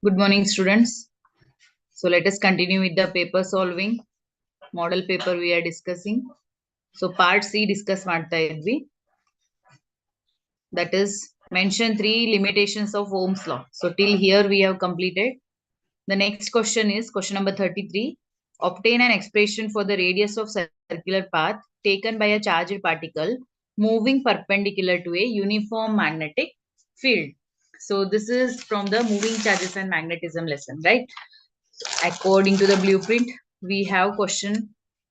Good morning, students. So let us continue with the paper solving model paper we are discussing. So part C discuss ಮಾಡ್ತಾ ಇದ್ವಿ. That is mention three limitations of Ohm's law. So till here we have completed. The next question is question number 33. Obtain an expression for the radius of circular path taken by a charged particle moving perpendicular to a uniform magnetic field. So this is from the moving charges and magnetism lesson, right? According to the blueprint, we have question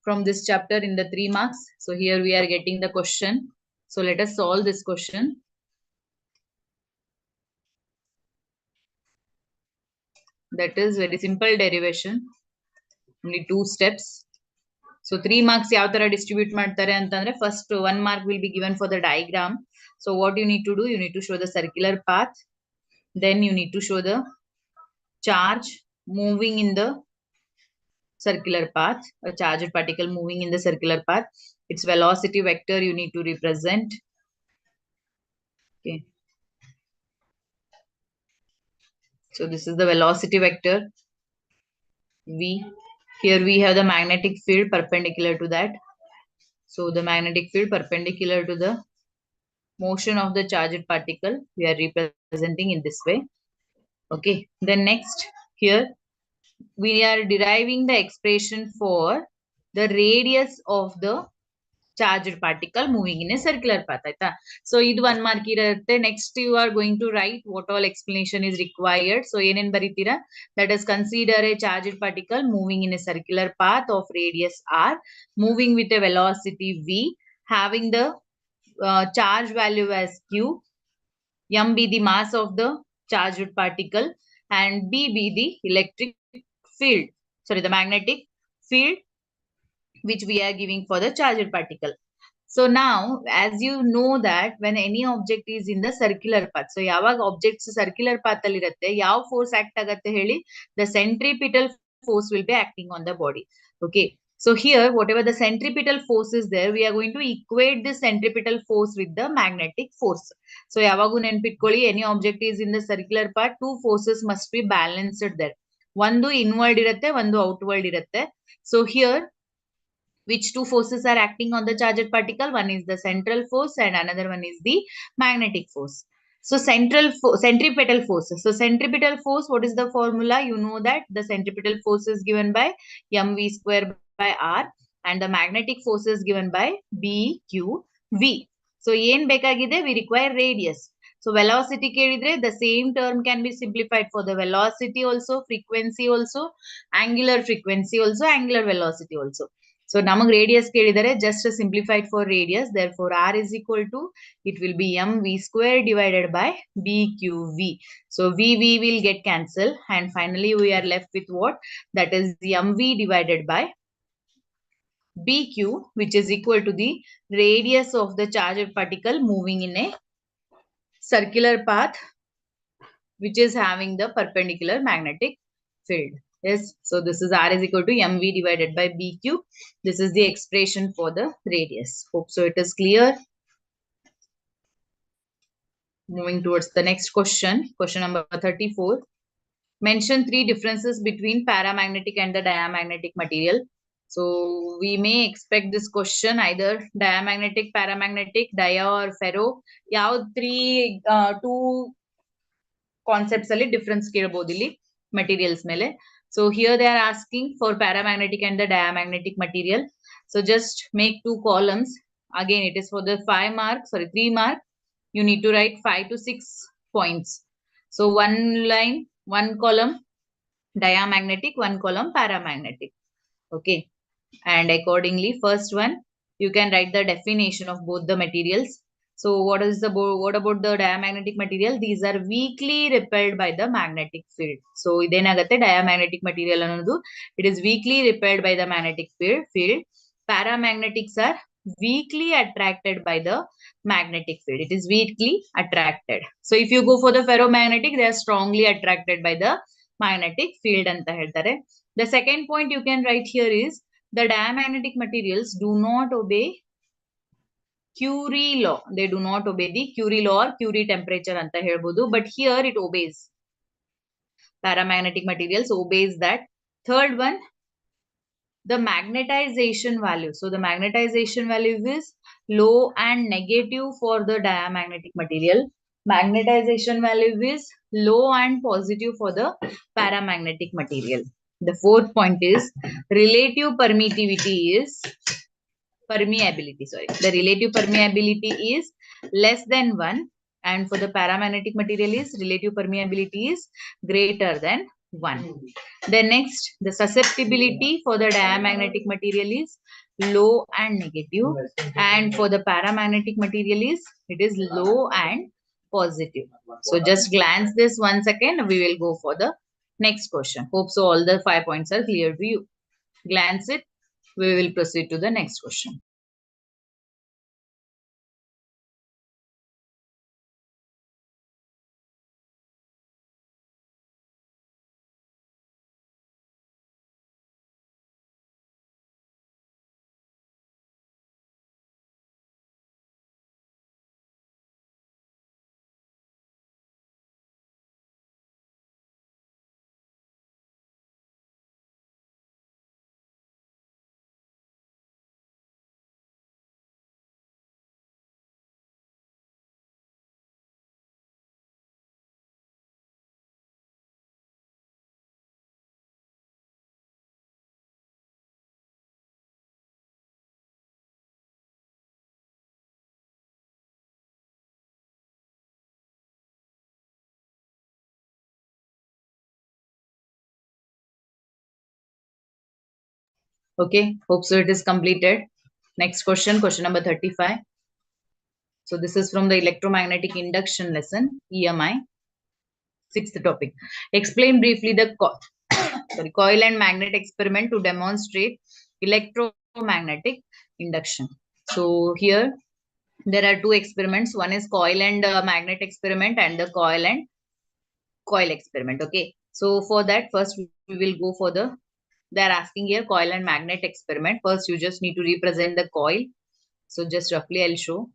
from this chapter in the 3 marks. So here we are getting the question. So let us solve this question. That is very simple derivation. Only 2 steps. So 3 marks ಯಾವ ತರ distribute ಮಾಡ್ತಾರೆ ಅಂತಂದ್ರೆ first 1 mark will be given for the diagram. So what you need to do, you need to show the circular path. Then you need to show the charge moving in the circular path, a charged particle moving in the circular path. Its velocity vector you need to represent. Okay. So this is the velocity vector V. Here we have the magnetic field perpendicular to that. So the magnetic field perpendicular to the motion of the charged particle we are representing in this way. Okay. Then next here we are deriving the expression for the radius of the charged particle moving in a circular path. So idu 1 mark irutte. Next you are going to write what all explanation is required. So enen baritira, that is consider a charged particle moving in a circular path of radius r, moving with a velocity v, having the charge value as q, m be the mass of the charged particle, and b be the electric field, sorry, the magnetic field which we are giving for the charged particle. So now, as you know that when any object is in the circular path, so yavag objects circular path alli irutte, yav force act agutte heli, the centripetal force will be acting on the body. Okay. So here, whatever the centripetal force is there, we are going to equate the centripetal force with the magnetic force. So yavagu nenpitkolli, any object is in the circular path, two forces must be balanced there. One inward irutte, one outward irutte. So here, which two forces are acting on the charged particle? One is the central force and another one is the magnetic force. So centripetal force. So centripetal force, what is the formula? You know that the centripetal force is given by mv square by r and the magnetic force is given by bqv. So yen bekagide, we require radius. So velocity kelidre, the same term can be simplified for the velocity also, frequency also, angular frequency also, angular velocity also. So namag radius kelidare, just simplified for radius. Therefore r is equal to, it will be mv square divided by bqv. So v will get cancelled and finally we are left with what? That is mv divided by bq, which is equal to the radius of the charged particle moving in a circular path which is having the perpendicular magnetic field. Yes, so this is r is equal to mv divided by bq. This is the expression for the radius. Hope so it is clear. Moving towards the next question, question number 34. Mention three differences between paramagnetic and the diamagnetic material. So we may expect this question either diamagnetic, paramagnetic, dia or ferro. Yav two concepts ಅಲ್ಲಿ difference ಕೇಳಬಹುದು ಇಲ್ಲಿ materials ಮೇಲೆ. So here they are asking for paramagnetic and the diamagnetic material. So just make two columns. Again, it is for the 3 mark. You need to write 5 to 6 points. So one line, one column diamagnetic, one column paramagnetic. Okay. And accordingly, first one, you can write the definition of both the materials. So what about the diamagnetic material? These are weakly repelled by the magnetic field. So idenagatte diamagnetic material annadu, it is weakly repelled by the magnetic field. Paramagnetics are weakly attracted by the magnetic field. It is weakly attracted. So if you go for the ferromagnetic, they are strongly attracted by the magnetic field anta heltare. The second point you can write here is the diamagnetic materials do not obey Curie law. They do not obey the Curie law or Curie temperature anta helbodu, but here it obeys. paramagnetic materials obeys that. Third one, the magnetization value. So the magnetization value is low and negative for the diamagnetic material. Magnetization value is low and positive for the paramagnetic material. The fourth point is relative permittivity is permeability. Sorry, the relative permeability is less than 1, and for the paramagnetic material is relative permeability is greater than 1. Then next, the susceptibility for the diamagnetic material is low and negative, and for the paramagnetic material is it is low and positive. So just glance this once again. We will go for the next question. Hope so all the 5 points are clear to you. Glance it. We will proceed to the next question. Okay, hope so it is completed. Next question, question number 35. So this is from the electromagnetic induction lesson, EMI, sixth topic. Explain briefly the coil and magnet experiment to demonstrate electromagnetic induction. So here there are two experiments. One is coil and magnet experiment and the coil and coil experiment. Okay. So for that, first we will go for the, they're asking here coil and magnet experiment. First, you just need to represent the coil. So just roughly I'll show.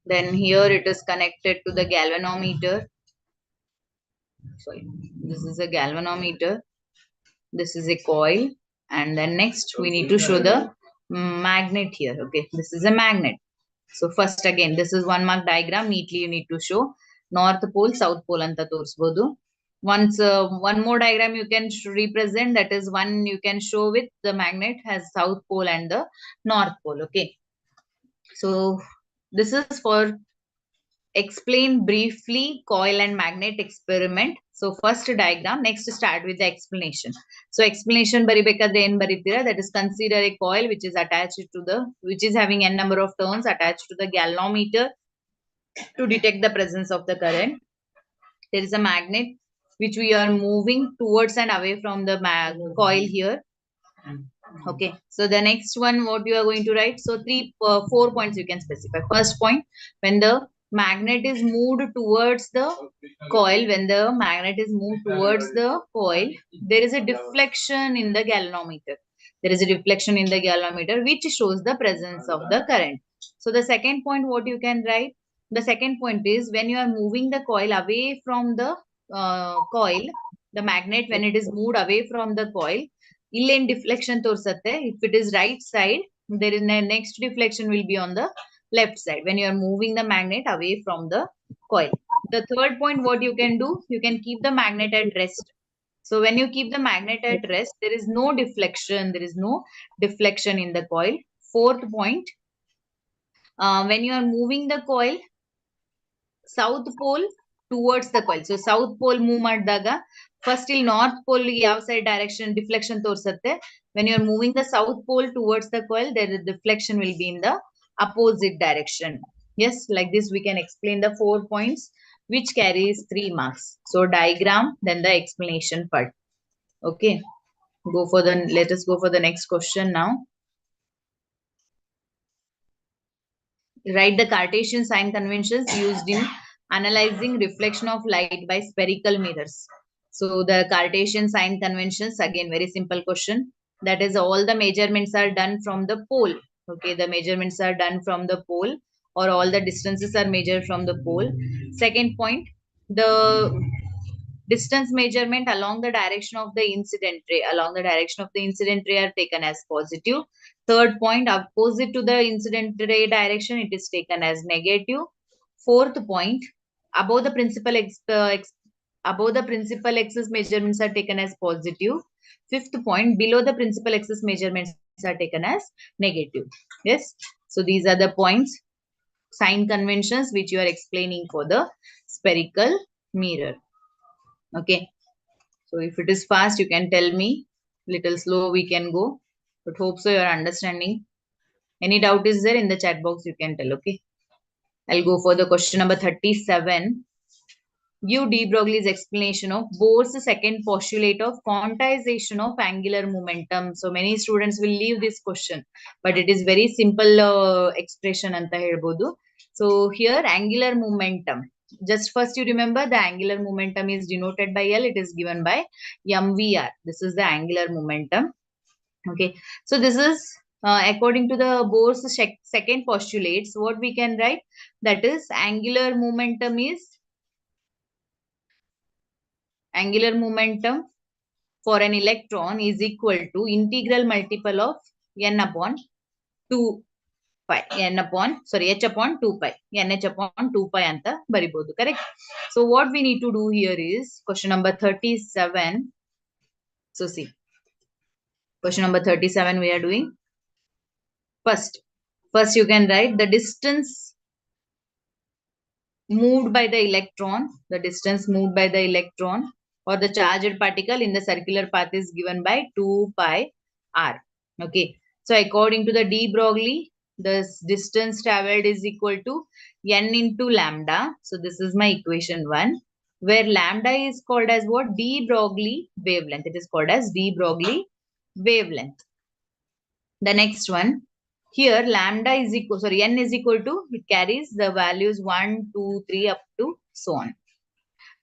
Then here it is connected to the galvanometer. Sorry, this is a galvanometer. This is a coil. And then next we need to show the magnet here. Okay, this is a magnet. So first again, this is 1 mark diagram. Neatly you need to show North Pole, South Pole anta torisbodu. Once one more diagram you can represent, that is one you can show with the magnet has South Pole and the North Pole. Okay. So this is for explain briefly coil and magnet experiment. So first diagram, next start with the explanation. So explanation baribekadre en baritira, that is consider a coil which is attached to the, which is having n number of turns attached to the galvanometer to detect the presence of the current. There is a magnet which we are moving towards and away from the coil here. Okay, so the next one, what you are going to write? So 4 points you can specify. First point, when the magnet is moved towards the coil, when the magnet is moved towards the coil, there is a deflection in the galvanometer. There is a deflection in the galvanometer which shows the presence of the current. So the second point, what you can write? The second point is when you are moving the coil away from the coil, the magnet, when it is moved away from the coil, illen deflection torsatte. If it is right side, there is next deflection will be on the left side when you are moving the magnet away from the coil. The third point, what you can do, you can keep the magnet at rest. So when you keep the magnet at rest, there is no deflection, there is no deflection in the coil. Fourth point, when you are moving the coil south pole towards the coil. So south pole move ಮಾಡಿದಾಗ first till north pole ಯಾವ side direction deflection ತೋರಿಸುತ್ತೆ. When you are moving the south pole towards the coil, the deflection will be in the opposite direction. Yes, like this we can explain the 4 points which carries 3 marks. So diagram, then the explanation part. Okay, let us go for the next question now. Write the Cartesian sign conventions used in analyzing reflection of light by spherical mirrors. So the Cartesian sign conventions, again, very simple question. That is, all the measurements are done from the pole. Okay, the measurements are done from the pole. or all the distances are measured from the pole. Second point, the distance measurement along the direction of the incident ray are taken as positive. Third point, opposite to the incident ray direction, it is taken as negative. Fourth point, above the principal above the principal axis measurements are taken as positive. Fifth point, below the principal axis measurements are taken as negative. Yes. So these are the points, sign conventions which you are explaining for the spherical mirror. Okay. So if it is fast, you can tell me. Little slow, we can go. But hope so you are understanding. Any doubt is there in the chat box, you can tell. Okay. I'll go for the question number 37. Give de Broglie's explanation of Bohr's second postulate of quantization of angular momentum. So many students will leave this question, but it is very simple expression anta helbodu. So here angular momentum. Just first you remember the angular momentum is denoted by L. It is given by mvr. This is the angular momentum. Okay. So this is according to the Bohr's second postulates. What we can write, that is angular momentum for an electron is equal to integral multiple of n upon 2 pi h upon 2 pi nh upon 2 pi anta baribodu, correct? So what we need to do here is question number 37. So see, question number 37 we are doing. First you can write the distance moved by the electron, or the charged particle in the circular path is given by 2 pi r. Okay. So according to the de Broglie, the distance traveled is equal to n into lambda. So this is my equation 1, where lambda is called as what? De Broglie wavelength. It is called as de Broglie wavelength. The next one, here lambda is equal, sorry, n is equal to, it carries the values 1, 2, 3 up to so on.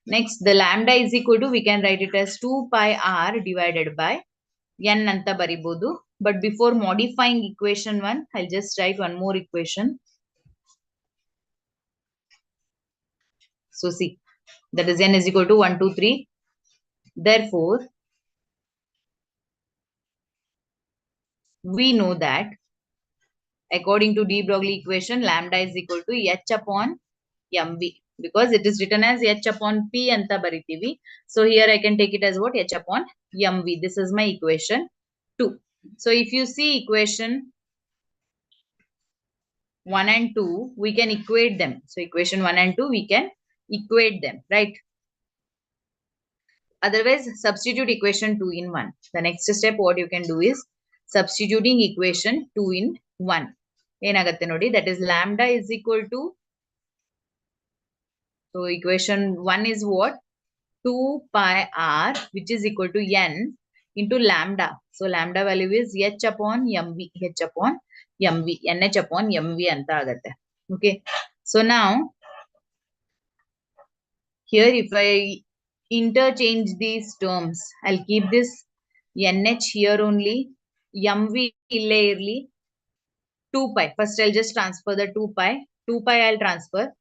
Next, the lambda is equal to, we can write it as 2 pi r divided by n anta baribodu. But before modifying equation 1, I'll just write one more equation. So see, that is n is equal to 1, 2, 3. Therefore, we know that according to de Broglie equation, lambda is equal to h upon mv, because it is written as h upon p anta baritivi. So here I can take it as what? H upon mv. This is my equation 2. So if you see equation 1 and 2, we can equate them. So equation 1 and 2, we can equate them, right? Otherwise, substitute equation 2 in 1. The next step, what you can do is substituting equation 2 in 1. That is lambda is equal to, so equation 1 is what? 2 pi r, which is equal to n into lambda. So lambda value is h upon mv, nh upon mv anta agate. Okay. So now, here if I interchange these terms, I'll keep this nh here only, mv ille 2 pi. First I'll just transfer the 2 pi. 2 pi I'll transfer.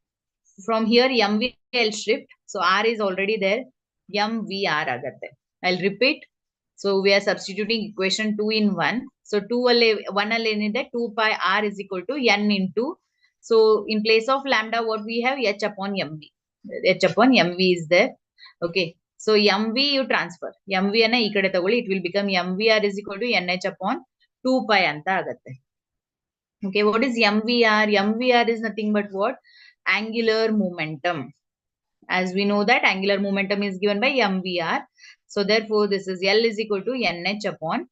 From here mv I'll shift. So r is already there. mvr agate. I'll repeat. So we are substituting equation 2 in 1. So 1 allenide 2 pi r is equal to n into. So in place of lambda, what we have? H upon mv. H upon mv is there. Okay. So mv you transfer. mv ana ee kade tagoli, it will become mvr is equal to nh upon 2 pi anta agate. Okay. What is mvr? Mvr is nothing but what? Angular momentum. As we know that angular momentum is given by mvr. So therefore, this is L is equal to nh upon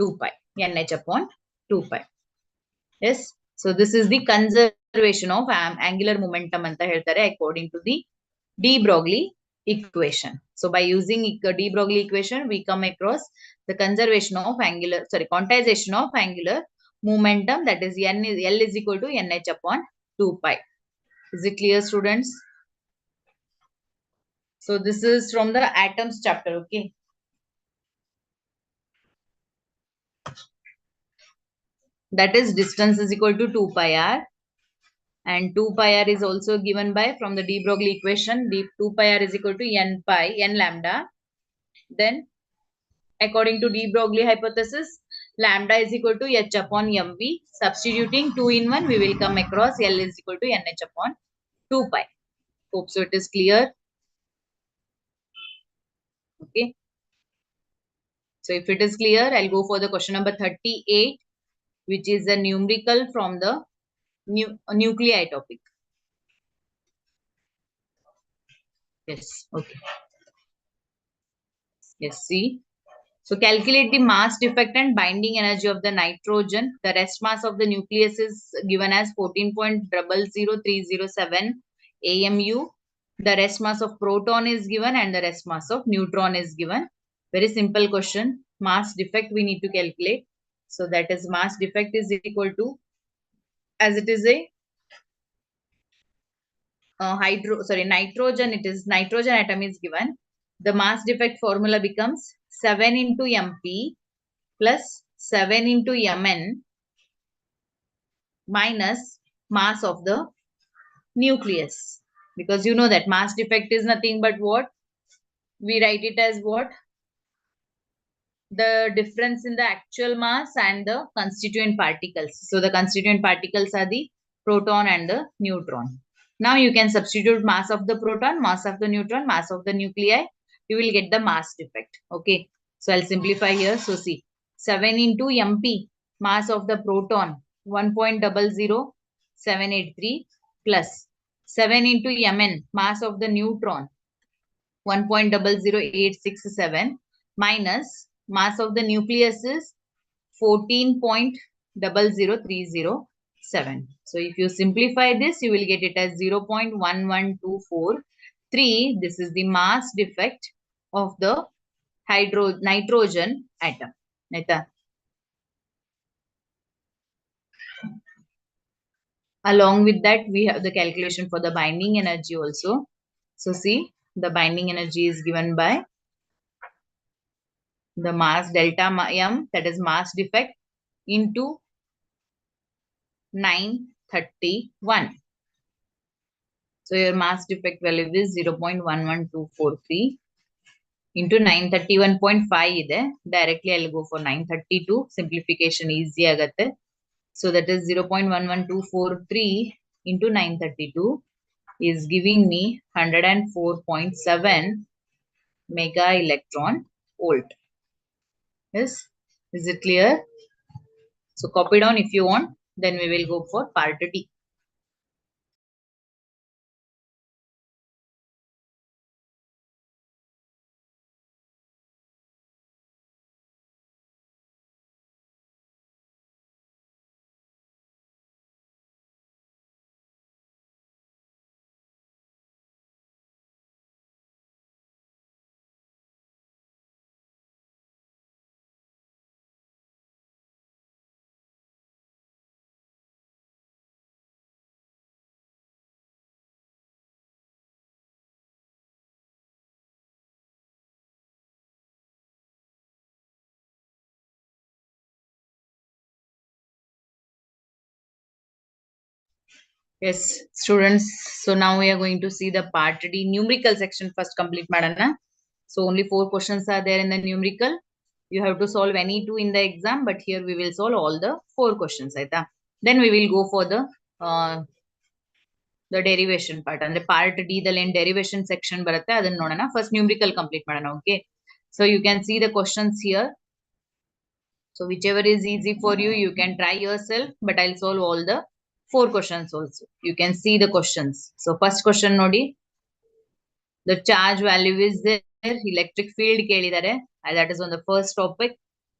2 pi. nh upon 2 pi. Yes. So this is the conservation of angular momentum anta heltare according to the de Broglie equation. So by using de Broglie equation, we come across the conservation of quantization of angular momentum, that is L is equal to nh upon 2 pi. Is it clear, students? So this is from the atoms chapter, okay? That is distance is equal to 2 pi r And 2 pi r is also given by, from the de Broglie equation, the 2 pi r is equal to n lambda. Then according to de Broglie hypothesis, lambda is equal to h upon mv. Substituting 2 in 1, we will come across L is equal to nh upon 2 pi. Hope so it is clear. Okay. So if it is clear, I'll go for the question number 38, which is a numerical from the nuclei topic. Yes. Okay. Yes. See. So calculate the mass defect and binding energy of the nitrogen. The rest mass of the nucleus is given as 14.00307 AMU. The rest mass of proton is given and the rest mass of neutron is given. Very simple question. Mass defect we need to calculate. So that is mass defect is equal to, as it is a nitrogen, it is nitrogen atom is given. The mass defect formula becomes 7 into mp plus 7 into mn minus mass of the nucleus. Because you know that mass defect is nothing but what? We write it as what? The difference in the actual mass and the constituent particles. So the constituent particles are the proton and the neutron. Now you can substitute mass of the proton, mass of the neutron, mass of the nuclei. You will get the mass defect. Okay. So I'll simplify here. So see, 7 into mp, mass of the proton, 1.00783 plus 7 into mn, mass of the neutron, 1.00867 minus mass of the nucleus is 14.00307. So if you simplify this, you will get it as 0.11243. This is the mass defect of the nitrogen atom. Along with that, we have the calculation for the binding energy also. So see, the binding energy is given by the mass delta m, that is mass defect, into 931. So your mass defect value is 0.11243 into 931.5 ಇದೆ. Directly I'll go for 932. Simplification easy agate. So that is 0.11243 into 932 is giving me 104.7 mega electron volt. Yes, is it clear? So copy down if you want. Then we will go for part D. Yes, students. So now we are going to see the part D numerical section first complete madana. So only 4 questions are there in the numerical. You have to solve any 2 in the exam, but here we will solve all the 4 questions. Then we will go for the derivation part. And the part D, the derivation section baratte adannu nodana. First numerical complete madana. Okay. So you can see the questions here. So whichever is easy for you, you can try yourself, but I'll solve all the 4 questions also. You can see the questions. So first question nodi, the charge value is there, electric field kelidare, that is on the first topic.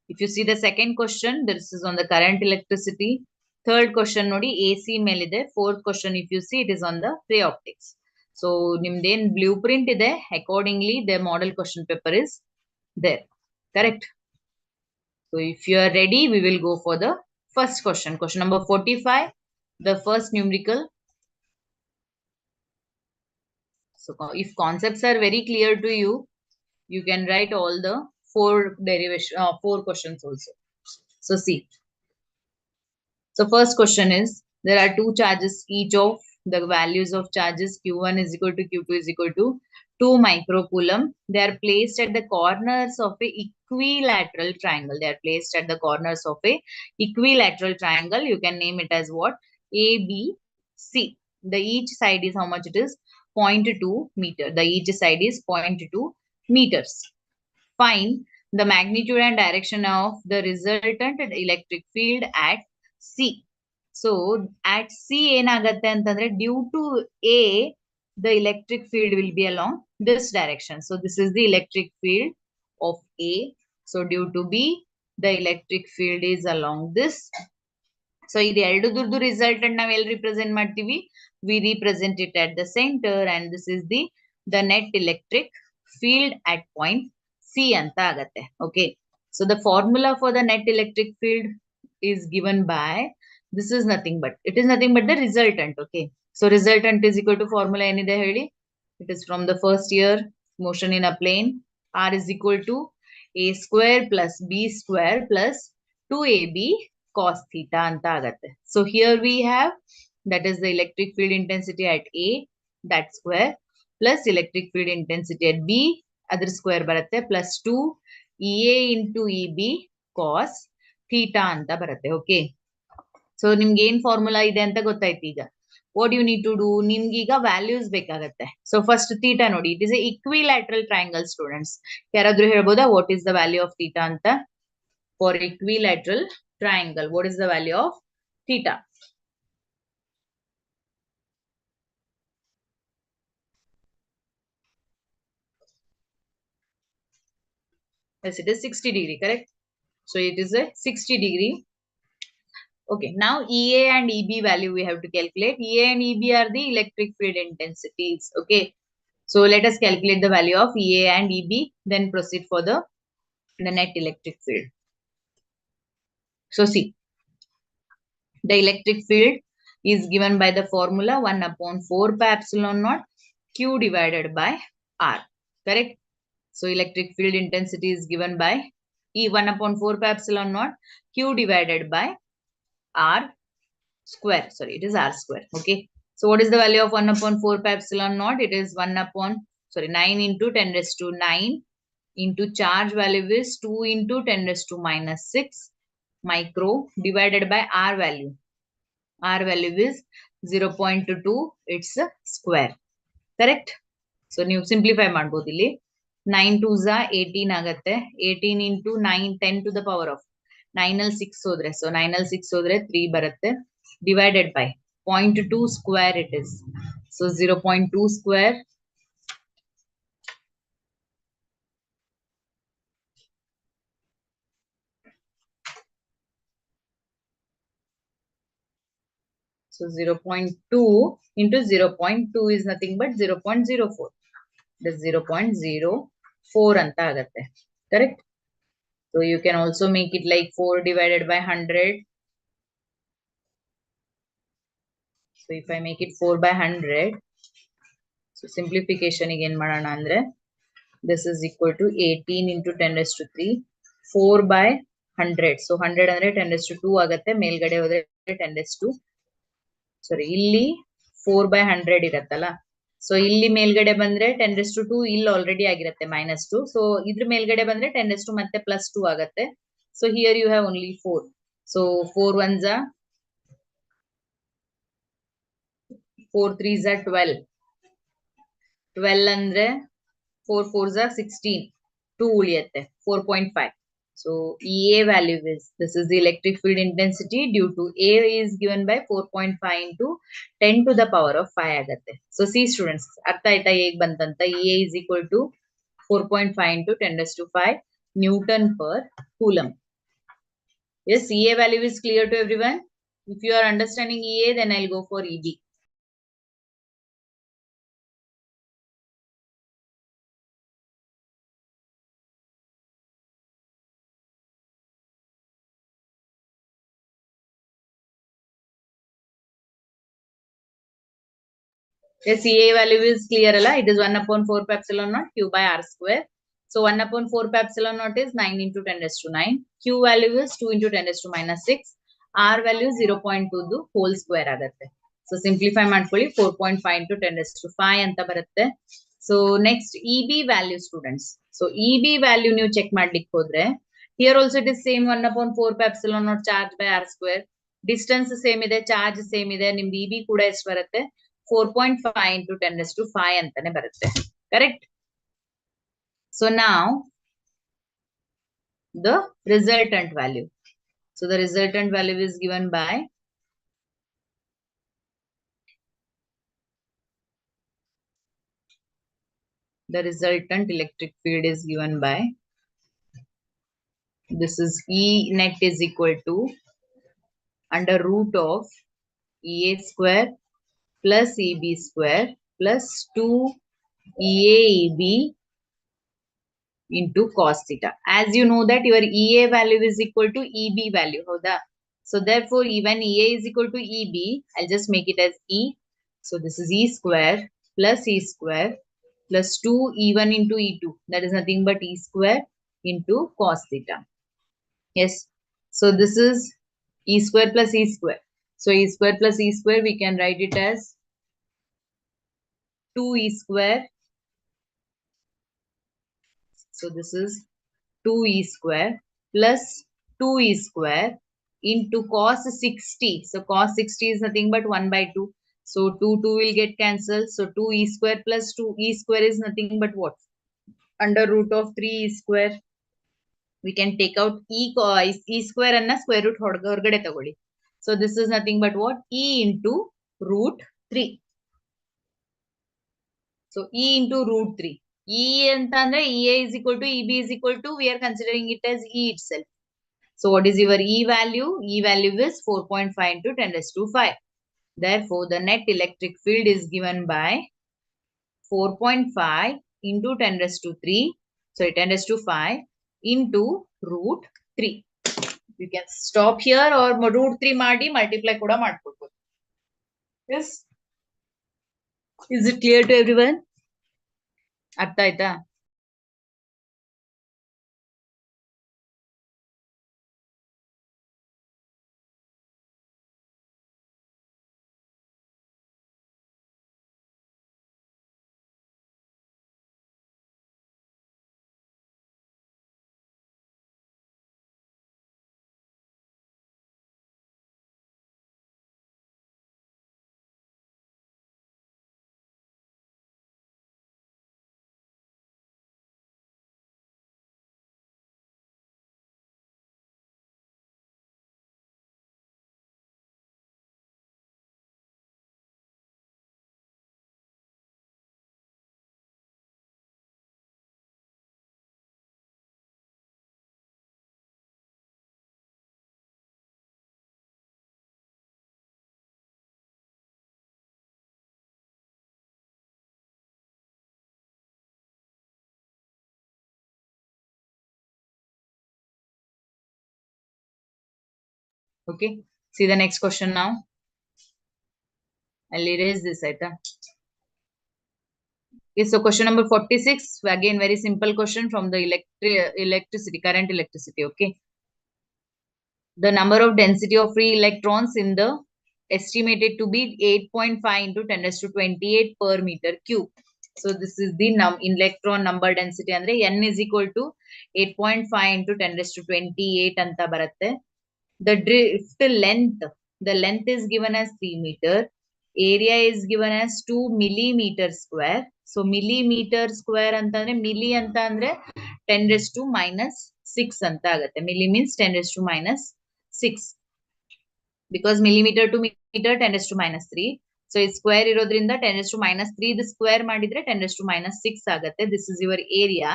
If you see the second question, this is on the current electricity. Third question nodi AC melide. Fourth question, if you see, it is on the ray optics. So nimden blueprint ide, accordingly the model question paper is there. Correct? So if you are ready, we will go for the first question. Question number 45, the first numerical. So if concepts are very clear to you, you can write all the 4 derivation, 4 questions also. So see. So first question is, There are two charges, each of the values of charges Q1 is equal to Q2 is equal to 2 microcoulomb. They are placed at the corners of a equilateral triangle. They are placed at the corners of a equilateral triangle. You can name it as what? A, B, C. The each side is how much it is? 0.2 meter. The each side is 0.2 meters. Find the magnitude and direction of the resultant electric field at C. So at C ಏನಾಗತ್ತೆ ಅಂತಂದ್ರೆ due to A, the electric field will be along this direction. So this is the electric field of A. So due to B, the electric field is along this. So ಇದು ಎರಡುದ್ರದ್ದು resultant ನಾವು ಎಲ್ಲಿ represent ಮಾಡ್ತೀವಿ? We represent it at the center, and this is the net electric field at point C ಅಂತ ಆಗತ್ತೆ. Okay. So the formula for the net electric field is given by, this is nothing but, it is nothing but the resultant. Okay. So resultant is equal to formula ಏನಿದೆ ಹೇಳಿ? It is from the first year, motion in a plane. R is equal to A square plus B square plus 2AB cos theta anta agate. So here we have, that is the electric field intensity at A, that square, plus electric field intensity at B, other square baratte, plus 2 EA into EB cos theta anta baratte. Okay. So nimge ಏನು formula ಇದೆ ಅಂತ ಗೊತ್ತಾಯ್ತು ಈಗ. What you need to do, ನಿಮ್ಗೆ ಈಗ values ಬೇಕಾಗತ್ತೆ. So first theta ನೋಡಿ, it is A equilateral triangle students. ಯಾರಾದ್ರೂ ಹೇಳ್ಬೋದಾ what is the value of theta ಅಂತ? For equilateral triangle, what is the value of theta? Yes, it is 60 degree, correct? So it is a 60 degree. Okay, now EA and EB value we have to calculate. EA and EB are the electric field intensities. Okay, so let us calculate the value of EA and EB, then proceed for the net electric field. So see, the electric field is given by the formula 1 upon 4 pi epsilon naught Q divided by R, correct? So electric field intensity is given by E 1 upon 4 pi epsilon naught Q divided by R square. Sorry, it is R square. Okay. So what is the value of 1 upon 4 pi epsilon naught? It is 1 upon, 9 into 10 raised to 9 into charge value is 2 into 10 raised to minus 6 micro divided by R value. R value is 0.2, it's a square. Correct? So ನೀವು simplify ಮಾಡ್ಬೋದು ಇಲ್ಲಿ. 9 2s are 18 ಆಗತ್ತೆ. 18 into 9, 10 to the power of 9 ಅಲ್ಲಿ 6 ಹೋದ್ರೆ, so 9 ಅಲ್ಲಿ 6 ಹೋದ್ರೆ 3 ಬರುತ್ತೆ, divided by 0.2 square it is. So 0.2 square. So 0.2 into 0.2 is nothing but 0.04. That's 0.04 anta agate. Correct? So you can also make it like 4 divided by 100. So if I make it 4 by 100, so simplification again madana andre, this is equal to 18 into 10 raised to 3, 4 by 100. So 100 andre 10 raised to 2 agate, ಮೇಲ್ಗಡೆ ಹೋದ್ರೆ 10 raised to, sorry, ಇಲ್ಲಿ 4 by 100 ಇರತ್ತಲ್ಲ. So ಇಲ್ಲಿ ಮೇಲ್ಗಡೆ ಬಂದ್ರೆ 10 raised to 2 ಇಲ್ಲಿ already ಆಗಿರುತ್ತೆ -2. So ಇದ್ರ ಮೇಲ್ಗಡೆ ಬಂದ್ರೆ 10 raised to ಮತ್ತೆ +2 ಆಗತ್ತೆ. So here you have only 4. So 4 1s are 4 3s are 12. 12 ಅಂದ್ರೆ 4 4s are 16. 2 ಉಳಿಯುತ್ತೆ, 4.5. So EA value is, this is the electric field intensity due to A is given by 4.5 into 10 to the power of 5 ಆಗತ್ತೆ. So see students, ಅರ್ಥ ಆಯ್ತಾ ಹೇಗ್ ಬಂತಂತ? EA is equal to 4.5 into 10 raised to 5 Newton per coulomb. Yes, EA value is clear to everyone. If you are understanding EA, then I'll go for EB. Yes, EA value is clear alla. It is 1 upon 4 pi epsilon naught Q by R square. So 1 upon 4 pi epsilon naught is 9 into 10 raised to 9. Q value is 2 into 10 raised to minus 6. R value 0.2 whole square ಆಗುತ್ತೆ. So simplify ಮಾಡ್ಕೊಳ್ಳಿ 4.5 into 10 raised to 5 ಅಂತ ಬರುತ್ತೆ. So next EB value students. So EB value ನೀವು check ಮಾಡ್ಲಿಕ್ಕೆ ಹೋದ್ರೆ here also it is same 1/4 pi epsilon naught charge by R square. Distance same ಇದೆ, charge same ಇದೆ, ನಿಮ್ದು EB ಕೂಡ ಎಷ್ಟು ಬರುತ್ತೆ 4.5 into 10 raised to 5 ಅಂತಾನೆ ಬರುತ್ತೆ. Correct? So now the resultant value. So the resultant value is given by the resultant electric field is given by, this is E net is equal to under root of EA square plus EB square plus 2 EAEB into cos theta. As you know that your EA value is equal to EB value. So therefore, even EA is equal to EB, I'll just make it as E. So this is E square plus E square plus 2 E1 into E2. That is nothing but E square into cos theta. Yes. So this is E square plus E square. So E square plus E square, we can write it as 2 E square. So this is 2 E square plus 2 E square into cos 60. So cos 60 is nothing but 1 by 2. So 2 will get cancelled. So 2 E square plus 2 E square is nothing but what? Under root of 3 E square. We can take out E square and square root ಹೊರಗಡೆ ತಗೊಳ್ಳಿ. So this is nothing but what? E into root 3. So E into root 3. E ಅಂತಂದ್ರೆ EA is equal to EB is equal to, we are considering it as E itself. So what is your E value? E value is 4.5 into 10 raised to 5. Therefore, the net electric field is given by 4.5 into 10 raised to 3. Sorry, 10 raised to 5 into root 3. You can stop here or root 3 ಮಾಡಿ multiply ಕೂಡ ಮಾಡ್ಕೊಳ್ಬೋದು. Yes. Is it clear to everyone? ಅರ್ಥ ಆಯ್ತಾ? Okay. See the next question now. I'll erase this item. Okay, so question number 46. Again, very simple question from the electricity, current electricity. Okay. The number of density of free electrons in the estimated to be 8.5 into 10 raised to 28 per meter cube. So this is the electron number density. Andre N is equal to 8.5 into 10 raised to 28 anta baratte. The drift length, the length is given as 3 meter. Area is given as 2 millimeter square. So millimeter square antandre milli anta andre 10 raised to minus 6 anta agutte. Milli means 10 raised to minus 6. Because millimeter to meter 10 raised to minus 3. So it's square irodrinda 10 raised to minus 3 the square madidre 10 raised to minus 6 agutte. This is your area.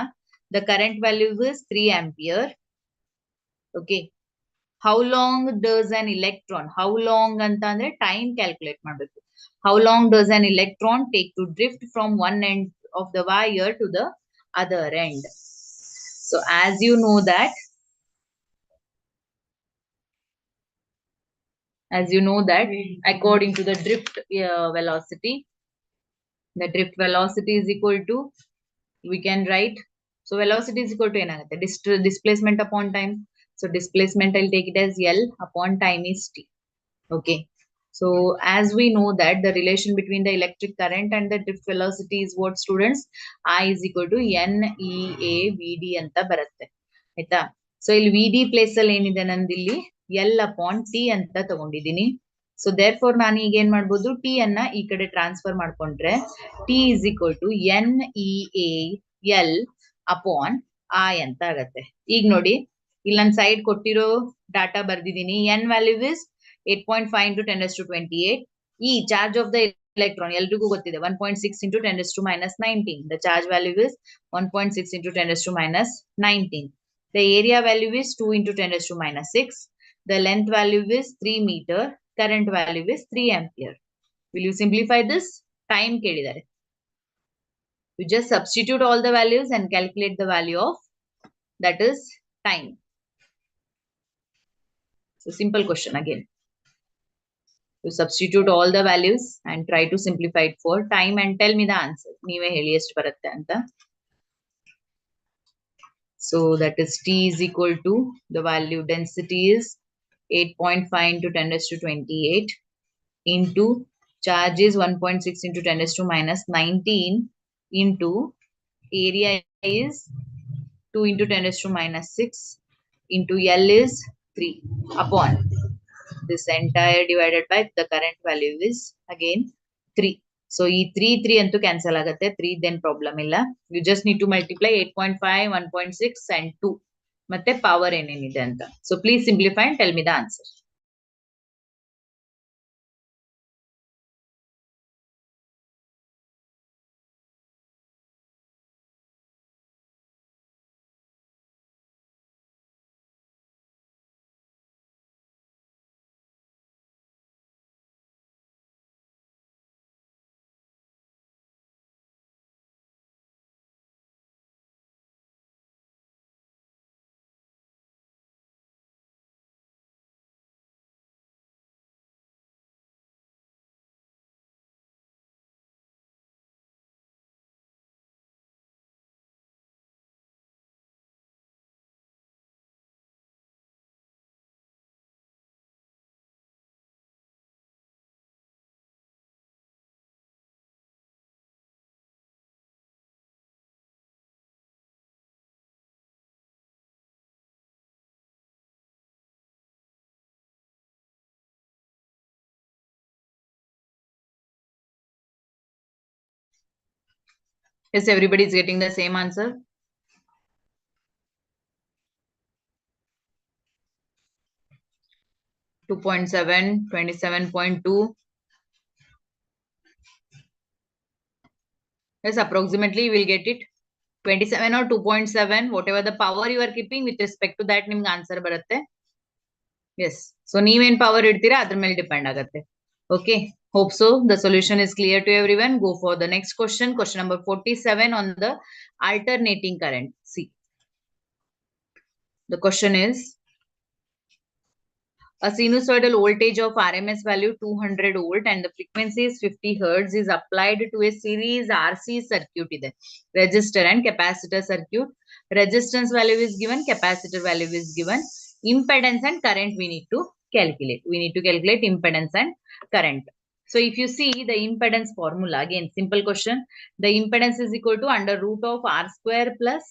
The current value is 3 ampere. Okay. How long does an electron, how long anta andre time calculate ಮಾಡಬೇಕು. How long does an electron take to drift from one end of the wire to the other end? So as you know that according to the drift velocity, the drift velocity is equal to, we can write, so velocity is equal to enagutte displacement upon time. So displacement, I'll take it as L upon time is T. Okay. So as we know that the relation between the electric current and the drift velocity is what, students? I is equal to NEA VD anta baratte. ಆಯ್ತಾ? So ಇಲ್ಲಿ VD place ಅಲ್ಲಿ ಏನಿದೆ ನಂದಿಲ್ಲಿ L upon T ಅಂತ ತಗೊಂಡಿದ್ದೀನಿ. So therefore ನಾನು ಈಗ ಏನ್ ಮಾಡ್ಬೋದು, T ಅನ್ನ ಈ ಕಡೆ ಟ್ರಾನ್ಸ್ಫರ್ ಮಾಡ್ಕೊಂಡ್ರೆ T is equal to NEA L upon I ಅಂತ ಆಗತ್ತೆ. ಈಗ ನೋಡಿ ಇಲ್ಲಿ ನನ್ನ ಸೈಡ್ ಕೊಟ್ಟಿರೋ ಡಾಟಾ ಬರ್ದಿದ್ದೀನಿ. N value is 8.5 into 10 raised to 28. E charge of the electron ಎಲ್ರಿಗೂ ಗೊತ್ತಿದೆ 1.6 into 10 raised to minus 19. The charge value is 1.6 into 10 raised to minus 19. The area value is 2 into 10 raised to minus 6. The length value is 3 meter. Current value is 3 ampere. Will you simplify this? Time ಕೇಳಿದ್ದಾರೆ. You just substitute all the values and calculate the value of, that is, time. So simple question again. You substitute all the values and try to simplify it for time and tell me the answer. ನೀವೇ ಹೇಳಿ ಎಷ್ಟು ಬರುತ್ತೆ ಅಂತ. So that is T is equal to, the value density is 8.5 into 10 raised to 28 into charge is 1.6 into 10 raised to minus 19 into area is 2 into 10 raised to minus 6 into L is 3 upon this entire divided by the current value is again 3. So ಈ 3 ಅಂತೂ cancel ಆಗುತ್ತೆ. 3 then problem ಇಲ್ಲ. You just need to multiply 8.5, 1.6 and 2 ಮತ್ತೆ power ಏನೇನಿದೆ ಅಂತ. So please simplify and tell me the answer. Yes, everybody is getting the same answer. Two 2.7, 27.2. Yes, approximately you will get it. 27 or 2.7, whatever the power you are keeping with respect to that ನಿಮ್ಗೆ answer ಬರುತ್ತೆ. Yes. So ನೀವೇನ್ power ಇಡ್ತೀರಾ ಅದ್ರ ಮೇಲೆ depend ಆಗುತ್ತೆ. Okay. Hope so. The solution is clear to everyone. Go for the next question. Question number 47 on the alternating current. See. The question is, a sinusoidal voltage of RMS value 200 volt and the frequency is 50 hertz is applied to a series RC circuit. Resistor and capacitor circuit. Resistance value is given, capacitor value is given. Impedance and current we need to calculate. We need to calculate impedance and current. So if you see the impedance formula, again simple question. The impedance is equal to under root of R square plus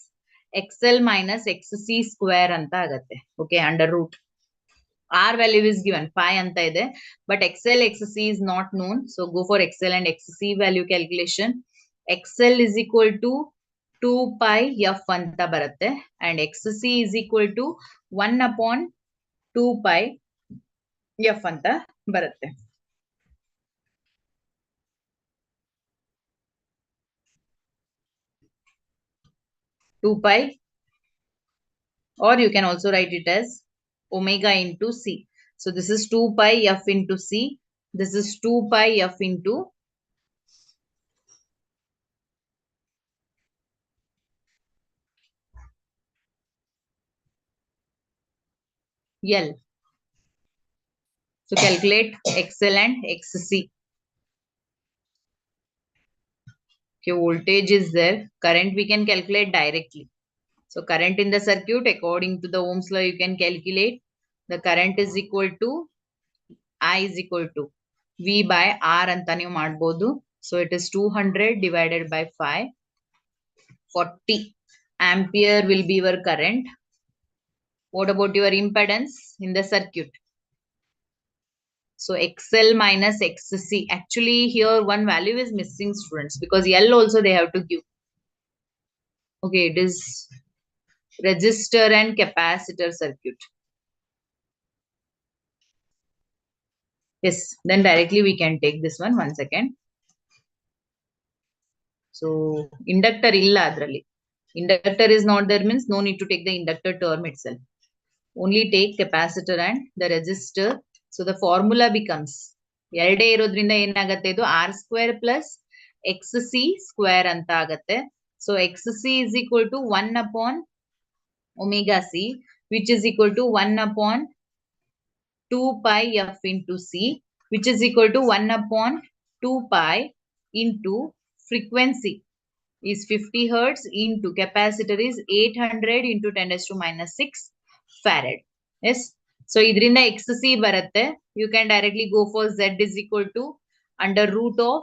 XL minus XC square anta agate. Okay, under root. R value is given 5 anta ide, but XL XC is not known. So go for XL and XC value calculation. XL is equal to 2 pi F anta baratte and XC is equal to 1 upon 2 pi F anta baratte. Two pi, or you can also write it as omega into C. So this is 2 pi F into C. This is 2 pi F into L. So calculate XL and XC. Okay, voltage is there. Current we can calculate directly. So current in the circuit, according to the Ohm's law, you can calculate the current is equal to I is equal to V by R ಅಂತ ನೀವು ಮಾಡಬಹುದು. So it is 200 divided by 5. 40 ampere will be your current. What about your impedance in the circuit? So XL minus XC. Actually, here one value is missing, students, because L also they have to give. Okay, it is resistor and capacitor circuit. Yes, then directly we can take this one. One second. So inductor illa adralli. Inductor is not there means no need to take the inductor term itself. Only take capacitor and the resistor. So the formula becomes ಎರಡೇ ಇರೋದ್ರಿಂದ ಏನಾಗುತ್ತೆ ಇದು R square plus XC square ಅಂತ ಆಗುತ್ತೆ. So XC is equal to 1 upon omega C, which is equal to 1 upon 2 pi F into C, which is equal to 1 upon 2 pi into frequency is 50 hertz into capacitor is 800 into 10 raised to minus 6 farad. Yes. So idrinda XC baratte. You can directly go for Z is equal to under root of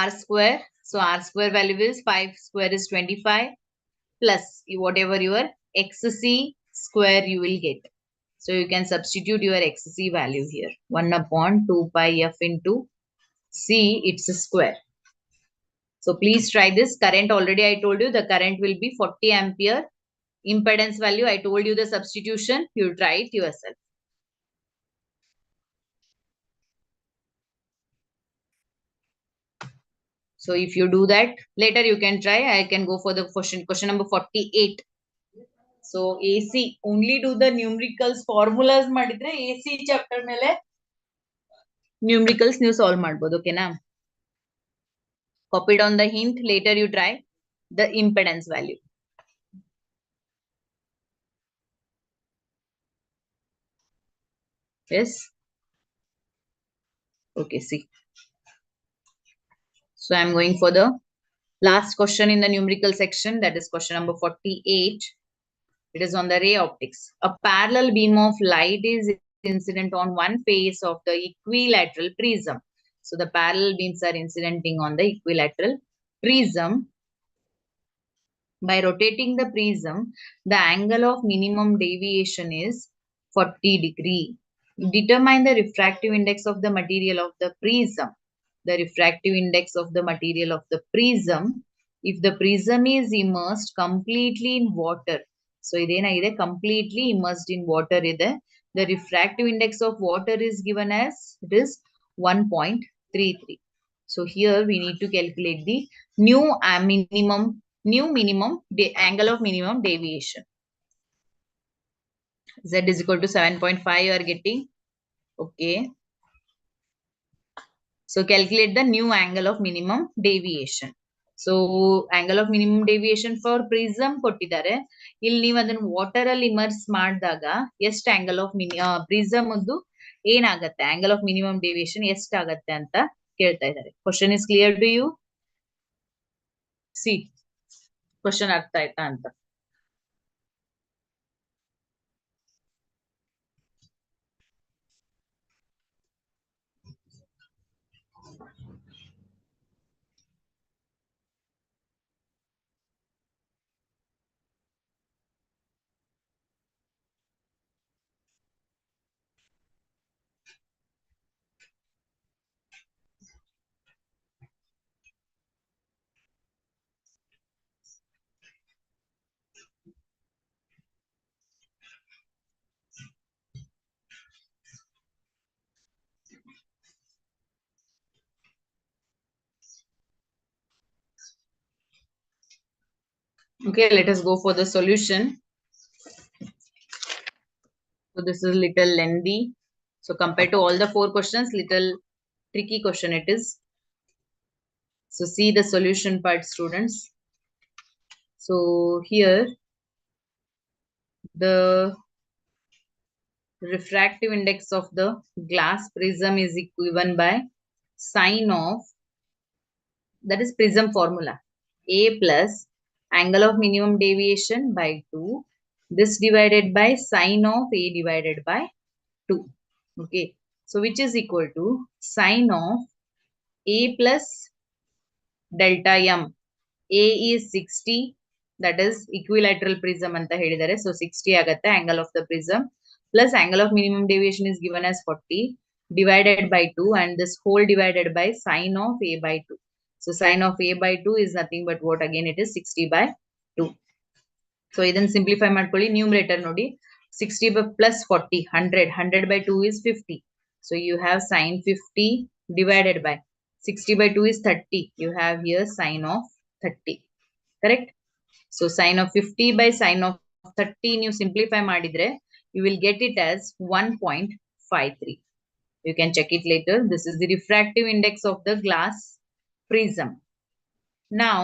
R square. So R square value is 5 square is 25 plus whatever your XC square you will get. So you can substitute your XC value here. 1 upon 2 pi F into C, it's a square. So please try this. Current already I told you the current will be 40 ampere. Impedance value I told you the substitution. You try it yourself. So if you do that later you can try. I can go for the question number 48. So AC only do the numericals formulas madidre AC chapter mele numericals ನೀವು solve ಮಾಡಬಹುದು. Okay na? Copied on the hint. Later you try the impedance value. Yes. Okay, see. So I'm going for the last question in the numerical section. That is question number 48. It is on the ray optics. A parallel beam of light is incident on one face of the equilateral prism. So the parallel beams are incidenting on the equilateral prism. By rotating the prism, the angle of minimum deviation is 40 degree. Determine the refractive index of the material of the prism. The refractive index of the material of the prism. If the prism is immersed completely in water. So idenagide completely immersed in water ide. The refractive index of water is given as it is 1.33. So here we need to calculate the new minimum angle of minimum deviation. Z is equal to 7.5 you are getting. Okay. So calculate the new angle of minimum deviation. So angle of minimum deviation for prism ಕೊಟ್ಟಿದ್ದಾರೆ. ಇಲ್ಲಿ ನೀವು ಅದನ್ನು water ಅಲ್ಲಿ immerse ಮಾಡಿದಾಗ ಎಷ್ಟು angle of prism ಅದು ಏನಾಗುತ್ತೆ angle of minimum deviation ಎಷ್ಟಾಗತ್ತೆ ಅಂತ ಕೇಳ್ತಾ ಇದ್ದಾರೆ. Question is clear to you? See, question ಅರ್ಥ ಆಯ್ತಾ ಅಂತ. Okay, let us go for the solution. So this is little lengthy. So compared to all the 4 questions, little tricky question it is. So see the solution part, students. So here the refractive index of the glass prism is given by sine of that is prism formula. A plus angle of minimum deviation by 2. This divided by sine of A divided by 2. Okay. So which is equal to sine of A plus delta m. A is 60, that is equilateral prism anta helidare. So 60 agatte angle of the prism, plus angle of minimum deviation is given as 40 divided by 2, and this whole divided by sine of A by 2. So sine of A by 2 is nothing but what, again it is 60 by 2. So ಇದನ್ನು simplify ಮಾಡ್ಕೊಳ್ಳಿ, numerator ನೋಡಿ, 60 by plus 40, 100 by 2 is 50. So you have sine 50 divided by 60 by 2 is 30. You have here sine of 30. Correct? So sine of 50 by sine of 30, you simplify ಮಾಡಿದ್ರೆ, you will get it as 1.53. You can check it later. This is the refractive index of the glass prism. Now,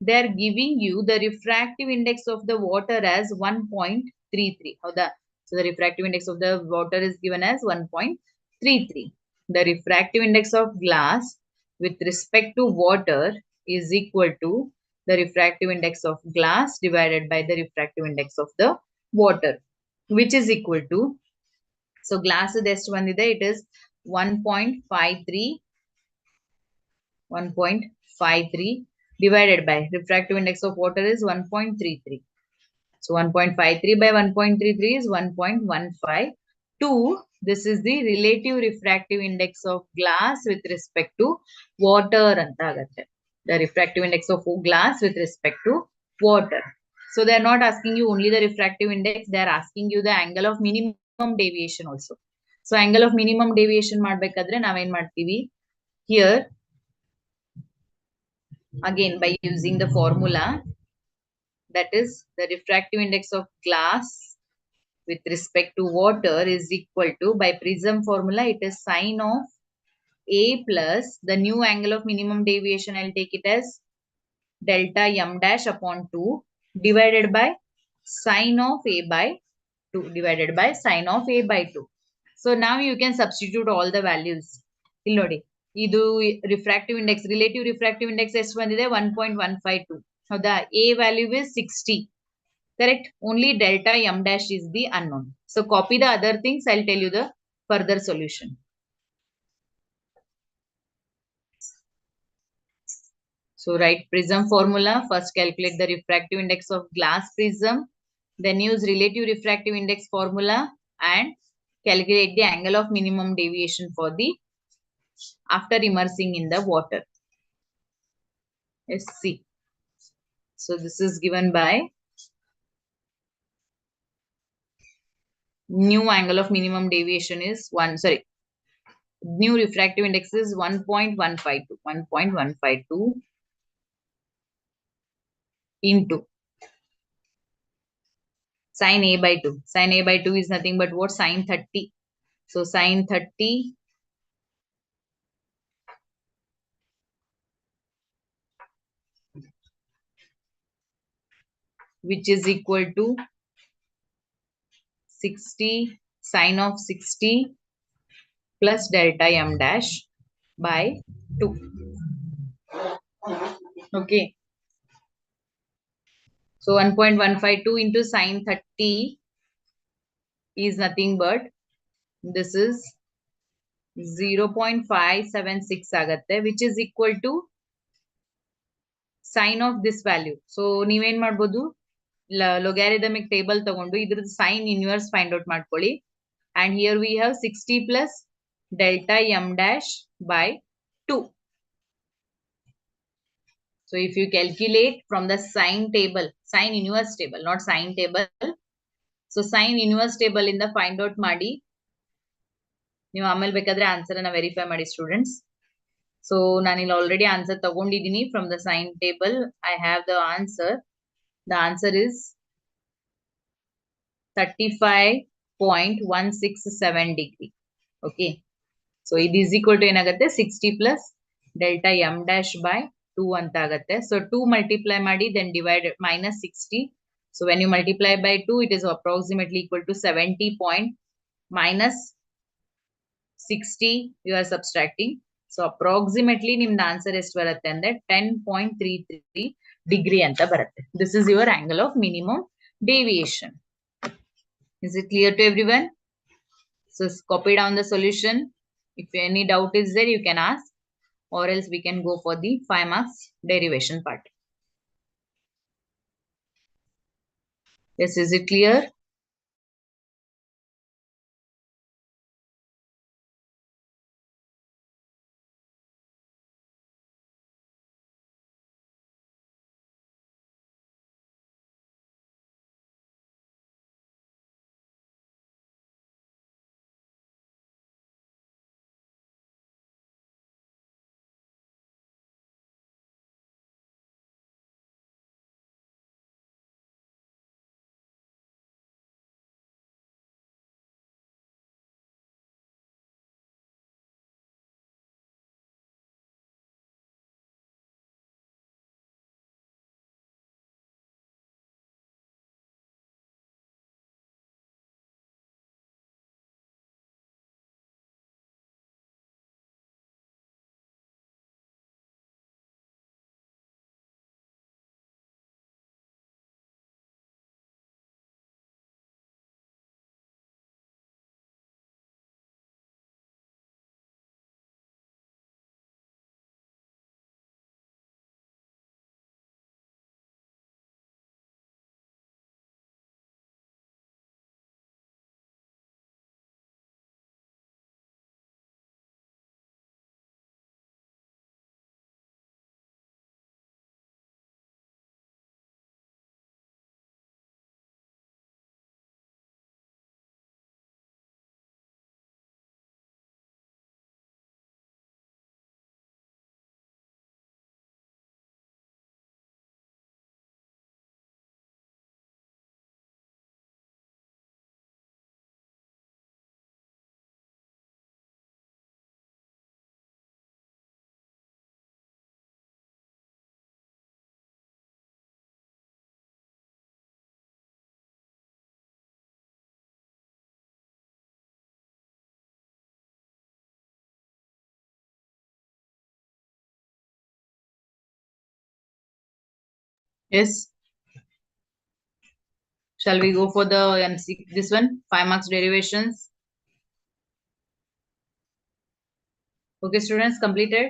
they are giving you the refractive index of the water as 1.33. So the refractive index of the water is given as 1.33. The refractive index of glass with respect to water is equal to the refractive index of glass divided by the refractive index of the water, which is equal to, so glass is ಎಷ್ಟು ಬಂದಿದೆ, it is 1.53 divided by refractive index of water is 1.33. So 1.53 by 1.33 is 1.152. This is the relative refractive index of glass with respect to water anta agutte. The refractive index of glass with respect to water. So they are not asking you only the refractive index, they are asking you the angle of minimum deviation also. So angle of minimum deviation ಮಾಡಬೇಕಾದ್ರೆ ನಾವೇನ್ ಮಾಡ್ತೀವಿ, here again by using the formula, that is the refractive index of glass with respect to water is equal to, by prism formula, it is sine of A plus the new angle of minimum deviation, I'll take it as delta m dash upon 2 divided by sine of A by 2 divided by sine of A by 2. So now you can substitute all the values. ಇಲ್ಲಿ ನೋಡಿ, ಇದು refractive index, relative refractive index ಎಷ್ಟು ಬಂದಿದೆ, 1.152. ಹೌದಾ? A value is 60. Correct? Only delta m dash is the unknown. So copy the other things, I'll tell you the further solution. So write prism formula, first calculate the refractive index of glass prism, then use relative refractive index formula and calculate the angle of minimum deviation for the after immersing in the water. Let's see. So this is given by new angle of minimum deviation is new refractive index is 1.152 into sine A by 2. Sine A by 2 is nothing but what? Sine 30. So sine 30 which is equal to 60 sine of 60 plus delta m dash by 2. Okay. So 1.152 into sine 30 is nothing but, this is 0.576 agatte, which is equal to sine of this value. So ನೀವೇನ್ ಮಾಡ್ಬೋದು, logarithmic table ತಗೊಂಡು ಇದ್ರದ್ದು sine inverse find out ಮಾಡ್ಕೊಳ್ಳಿ. And here we have 60 plus delta m dash by 2. So if you calculate from the sine table, sine inverse table, not sine table. So sine inverse table in the find out ಮಾಡಿ, ನೀವು ಆಮೇಲೆ ಬೇಕಾದ್ರೆ answer ಅನ್ನ verify ಮಾಡಿ students. So ನಾನಿಲ್ಲಿ already answer ತಗೊಂಡಿದ್ದೀನಿ from the sine table. I have the answer. The answer is 35.167 degree. Okay. So it is equal to ಏನಾಗುತ್ತೆ, 60 plus delta m dash by 2 ಅಂತ ಆಗುತ್ತೆ. So 2 multiply ಮಾಡಿ, then divided minus 60. So when you multiply by 2, it is approximately equal to 70 point minus 60. You are subtracting so approximately ನಿಮ್ದು answer ಎಷ್ಟು ಬರುತ್ತೆ ಅಂದ್ರೆ 10.33 degree ಅಂತ ಬರುತ್ತೆ. This is your angle of minimum deviation. Is it clear to everyone? So copy down the solution. If any doubt is there, you can ask, or else we can go for the 5 marks derivation part. Yes, is it clear? Yes. Shall we go for the MC, this one, 5 marks derivations? Okay, students, completed.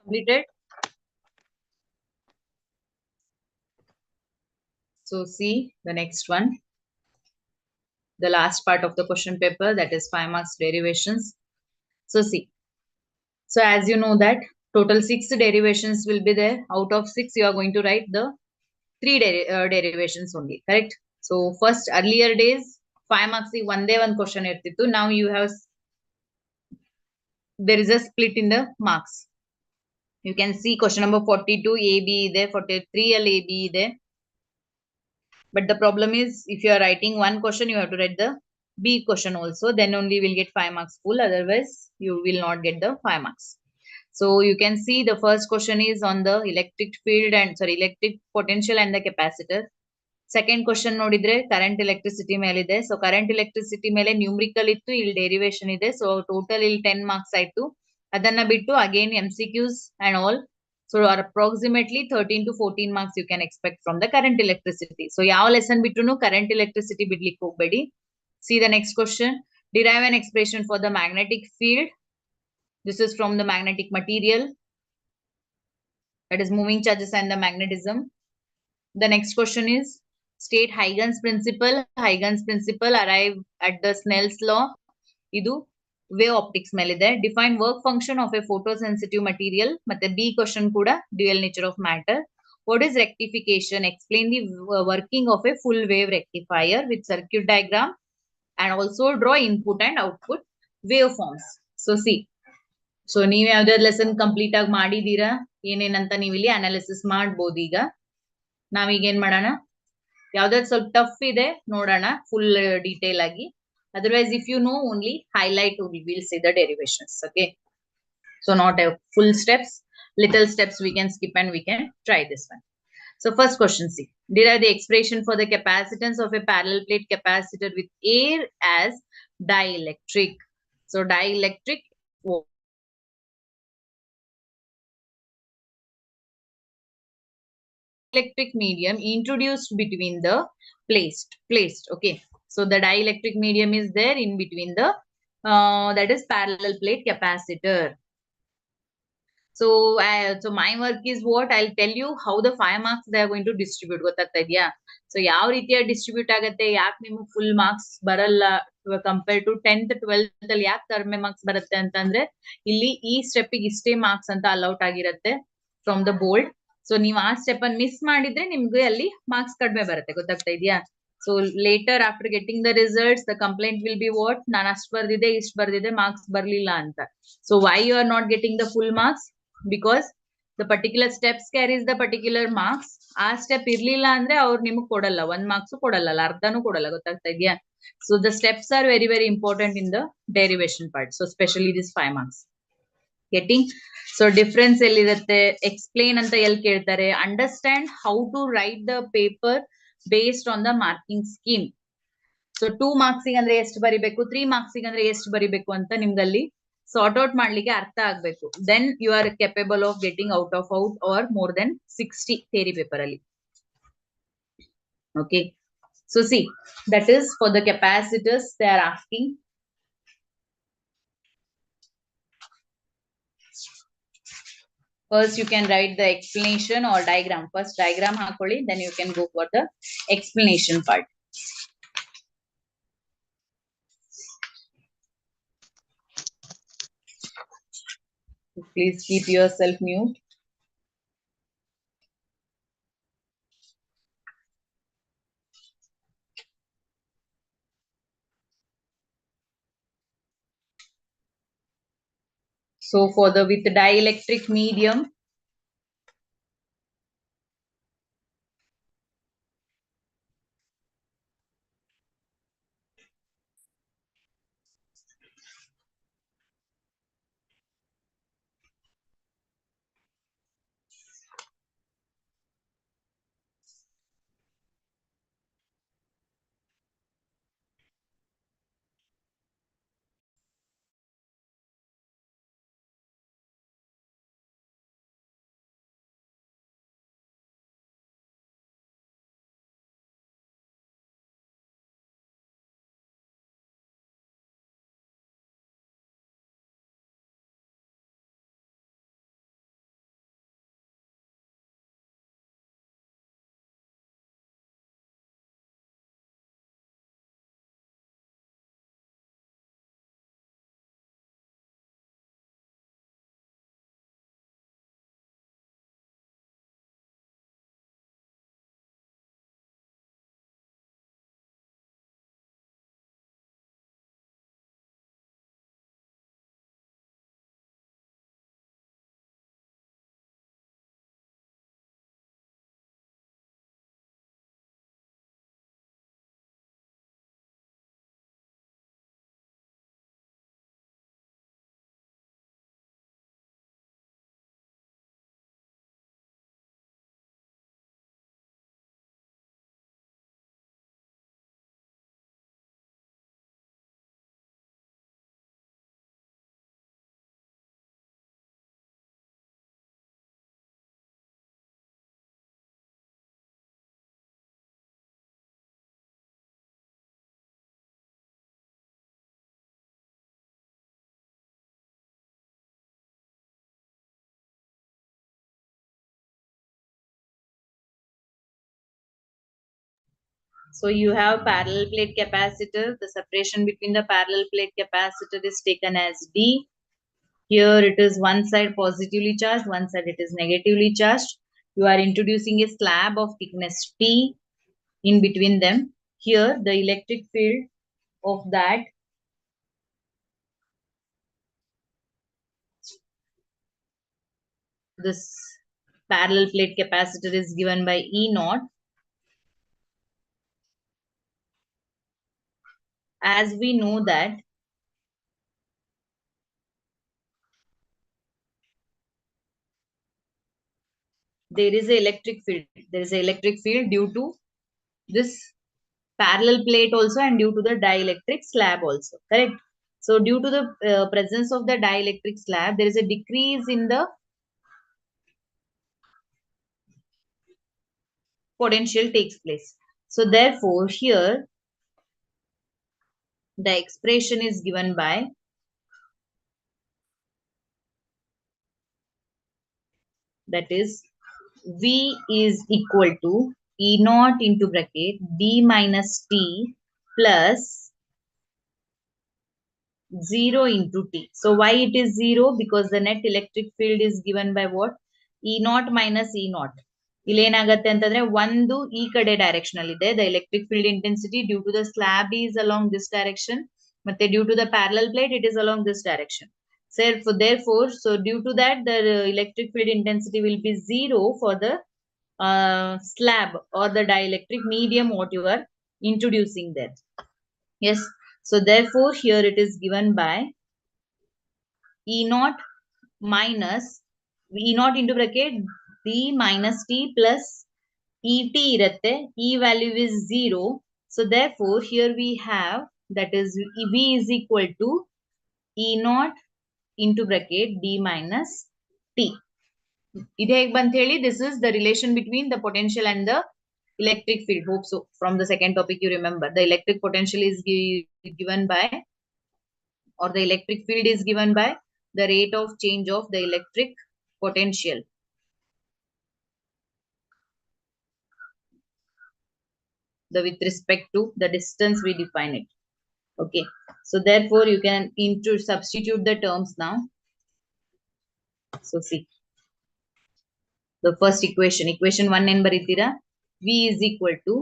Completed. So see the next one, the last part of the question paper, that is 5 marks derivations. So see, so as you know that total 6 derivations will be there. Out of 6, you are going to write the 3 derivations only, correct? So first, earlier days, 5 marks one day one question irtittu. Now you have, there is a split in the marks. You can see question number 42 AB there, 43 L AB there. But the problem is, if you are writing one question, you have to write the B question also. Then only will get 5 marks full. Otherwise, you will not get the 5 marks. So you can see the first question is on the electric field and electric potential and the capacitor. Second question ನೋಡಿದ್ರೆ current electricity ಮೇಲಿದೆ. So current electricity ಮೇಲೆ numerical ಇತ್ತು, ಇಲ್ಲಿ derivation ಇದೆ. So total ಇಲ್ಲಿ 10 marks ಆಯ್ತು. ಅದನ್ನ ಬಿಟ್ಟು again MCQs and all. So approximately 13 to 14 marks you can expect from the current electricity. So ಯಾವ lesson ಬಿಟ್ರು current electricity ಬಿಡ್ಲಿಕ್ಕೆ ಹೋಗ್ಬೇಡಿ. See the next question. Derive an expression for the magnetic field. This is from the magnetic material, that is moving charges and the magnetism. The next question is, state Huygens principle. Huygens principle arrive at the Snell's law. Idu wave optics melide. Define work function of a photosensitive material. Matte B question kuda dual nature of matter. What is rectification? Explain the working of a full wave rectifier with circuit diagram and also draw input and output waveforms. So see, so ನೀವ್ ಯಾವ್ದಾದ್ರು lesson complete ಆಗಿ ಮಾಡಿದೀರಾ, ಏನೇನಂತ ನೀವು ಇಲ್ಲಿ analysis ಮಾಡ್ಬೋದು. ಈಗ ನಾವೀಗ ಏನ್ ಮಾಡೋಣ, ಯಾವ್ದಾದ್ರು ಸ್ವಲ್ಪ ಟಫ್ ಇದೆ ನೋಡೋಣ ಫುಲ್ ಡೀಟೇಲ್ ಆಗಿ. Otherwise if you know only highlight will see the derivations. Okay, so not a full steps, little steps we can skip and we can try this one. So first question, see, derive the expression for the capacitance of a parallel plate capacitor with air as dielectric. So dielectric electric medium introduced between the plates. Okay, so the dielectric medium is there in between the that is parallel plate capacitor. So so my work is what I'll tell you how the 5 marks they are going to distribute. ಗೊತ್ತಾಗ್ತಾ ಇದೆಯಾ? So ಯಾವ ರೀತಿಯ distribute ಆಗುತ್ತೆ, ಯಾಕೆ ನಿಮಗೆ full marks ಬರಲ್ಲ compare to 10th 12th ಅಲ್ಲಿ ಯಾಕೆ ಕಡಿಮೆ ಮಾರ್ಕ್ಸ್ ಬರುತ್ತೆ ಅಂತಂದ್ರೆ, ಇಲ್ಲಿ ಈ ಸ್ಟೆಪ್ ಗೆ ಇಷ್ಟೇ ಮಾರ್ಕ್ಸ್ ಅಂತ ಅಲೌಟ್ ಆಗಿರುತ್ತೆ ಫ್ರಮ್ ದ ಬೋರ್ಡ್. ಸೊ ನೀವು ಆ ಸ್ಟೆಪ್ ಅನ್ನು ಮಿಸ್ ಮಾಡಿದ್ರೆ ನಿಮ್ಗೆ ಅಲ್ಲಿ ಮಾರ್ಕ್ಸ್ ಕಡಿಮೆ ಬರುತ್ತೆ. ಗೊತ್ತಾಗ್ತಾ ಇದೆಯಾ? So later after getting the results the complaint will be what, ನಾನು ಅಷ್ಟು ಬರ್ದಿದೆ ಇಷ್ಟು ಬರ್ದಿದೆ ಮಾರ್ಕ್ಸ್ ಬರ್ಲಿಲ್ಲ ಅಂತ. So why you are not getting the full marks? Because the particular steps carries the particular marks. ಆ ಸ್ಟೆಪ್ ಇರ್ಲಿಲ್ಲ ಅಂದ್ರೆ ಅವ್ರು ನಿಮಗೆ ಕೊಡಲ್ಲ, 1 ಮಾರ್ಕ್ಸ್ ಕೊಡಲ್ಲ, ಅರ್ಧನೂ ಕೊಡಲ್ಲ. ಗೊತ್ತಾಗ್ತಾ ಇದೆಯಾ? So the steps are very very important in the derivation part. So specially this 5 marks getting. So difference ಎಲ್ಲಿರುತ್ತೆ, ಎಕ್ಸ್ಪ್ಲೇನ್ ಅಂತ ಎಲ್ಲಿ ಕೇಳ್ತಾರೆ, understand how to write the paper based on the marking scheme. So 2 ಮಾರ್ಕ್ಸಿಗೆ ಅಂದ್ರೆ ಎಷ್ಟು ಬರಿಬೇಕು, 3 ಮಾರ್ಕ್ಸಿಗೆ ಅಂದ್ರೆ ಎಷ್ಟು ಬರಿಬೇಕು ಅಂತ ನಿಮ್ದಲ್ಲಿ ಸಾರ್ಟ್ ಔಟ್ ಮಾಡ್ಲಿಕ್ಕೆ ಅರ್ಥ ಆಗ್ಬೇಕು. Then you are capable of getting out or more than 60 theory paper ಅಲ್ಲಿ. Okay, so see that is for the capacitors they are asking. First you can write the explanation or diagram. First diagram ಹಾಕೊಳ್ಳಿ, then you can go for the explanation part. Please keep yourself mute. So for the with dielectric medium, so you have parallel plate capacitor. The separation between the parallel plate capacitor is taken as D. Here it is one side positively charged, one side it is negatively charged. You are introducing a slab of thickness T in between them. Here, the electric field of that this parallel plate capacitor is given by E naught. As we know that there is an electric field. There is an electric field due to this parallel plate also and due to the dielectric slab also. Correct? So due to the presence of the dielectric slab, there is a decrease in the potential takes place. So therefore, here the expression is given by that is V is equal to E naught into bracket D minus T plus 0 into T. So why it is 0? Because the net electric field is given by what? E naught minus E naught. ಇಲ್ಲೇನಾಗತ್ತೆ ಅಂತಂದ್ರೆ ಒಂದು ಈ ಕಡೆ direction ಅಲ್ಲಿ ಇದೆ the electric field intensity due to the slab is along this direction ಮತ್ತೆ due to the parallel plate it is along this direction therefore so due to that the electric field intensity will be 0 for the slab or the dielectric medium what you are introducing there. Yes, so therefore here it is given by E naught minus E naught into bracket D minus T plus ET irate, E value is 0. So therefore here we have that is V is equal to E naught into bracket D minus T. This is the relation between the potential and the electric field. Hope so. From the second topic you remember the electric potential is given by or the electric field is given by the rate of change of the electric potential. With respect to the distance we define it. Okay, so therefore you can substitute the terms now. So see the first equation 1 ಏನು ಬರೀತೀರಾ V is equal to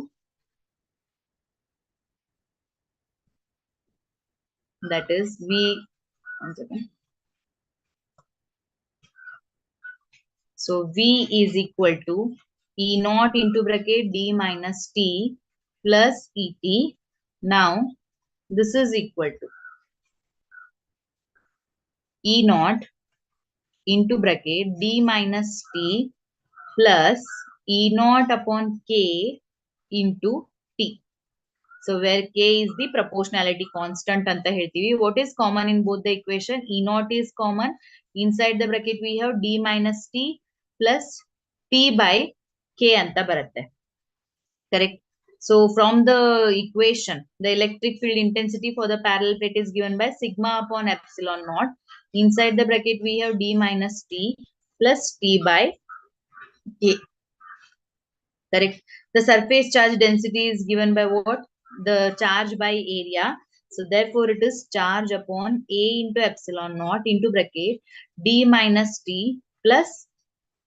that is V, one second. So V is equal to E naught into bracket D minus T plus ET. Now this is equal to E naught into bracket D minus T plus E naught upon K into T. So where K is the proportionality constant anta ಹೇಳ್ತೀವಿ. What is common in both the equation? E naught is common. Inside the bracket we have D minus T plus T by K anta ಬರುತ್ತೆ. Correct. So from the equation, the electric field intensity for the parallel plate is given by sigma upon epsilon naught. Inside the bracket we have D minus T plus T by K. Correct. The surface charge density is given by what? The charge by area. So therefore it is charge upon A into epsilon naught into bracket D minus T plus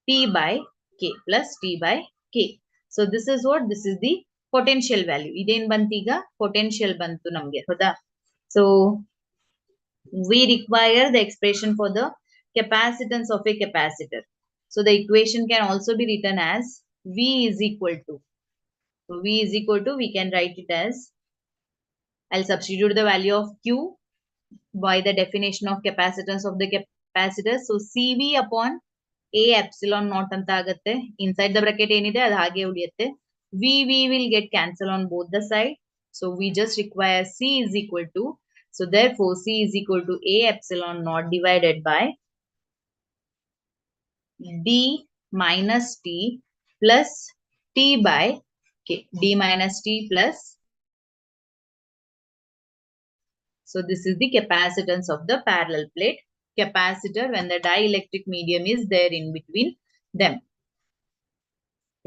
T by K plus T by K. So this is what? This is the potential value. Idén bantiga potential bantu namge. So we require the expression for the capacitance of a capacitor. So the equation can also be written as V is equal to. So V is equal to, we can write it as, I'll substitute the value of Q by the definition of capacitance of the capacitor. So CV upon A epsilon naught anta ಆಗುತ್ತೆ. Inside the bracket ಏನಿದೆ ಅದು ಹಾಗೆ ಉಳಿಯುತ್ತೆ. V will get cancel on both the side. So we just require C is equal to, so therefore C is equal to A epsilon naught divided by D minus T plus T by K. D minus T plus. So this is the capacitance of the parallel plate capacitor when the dielectric medium is there in between them.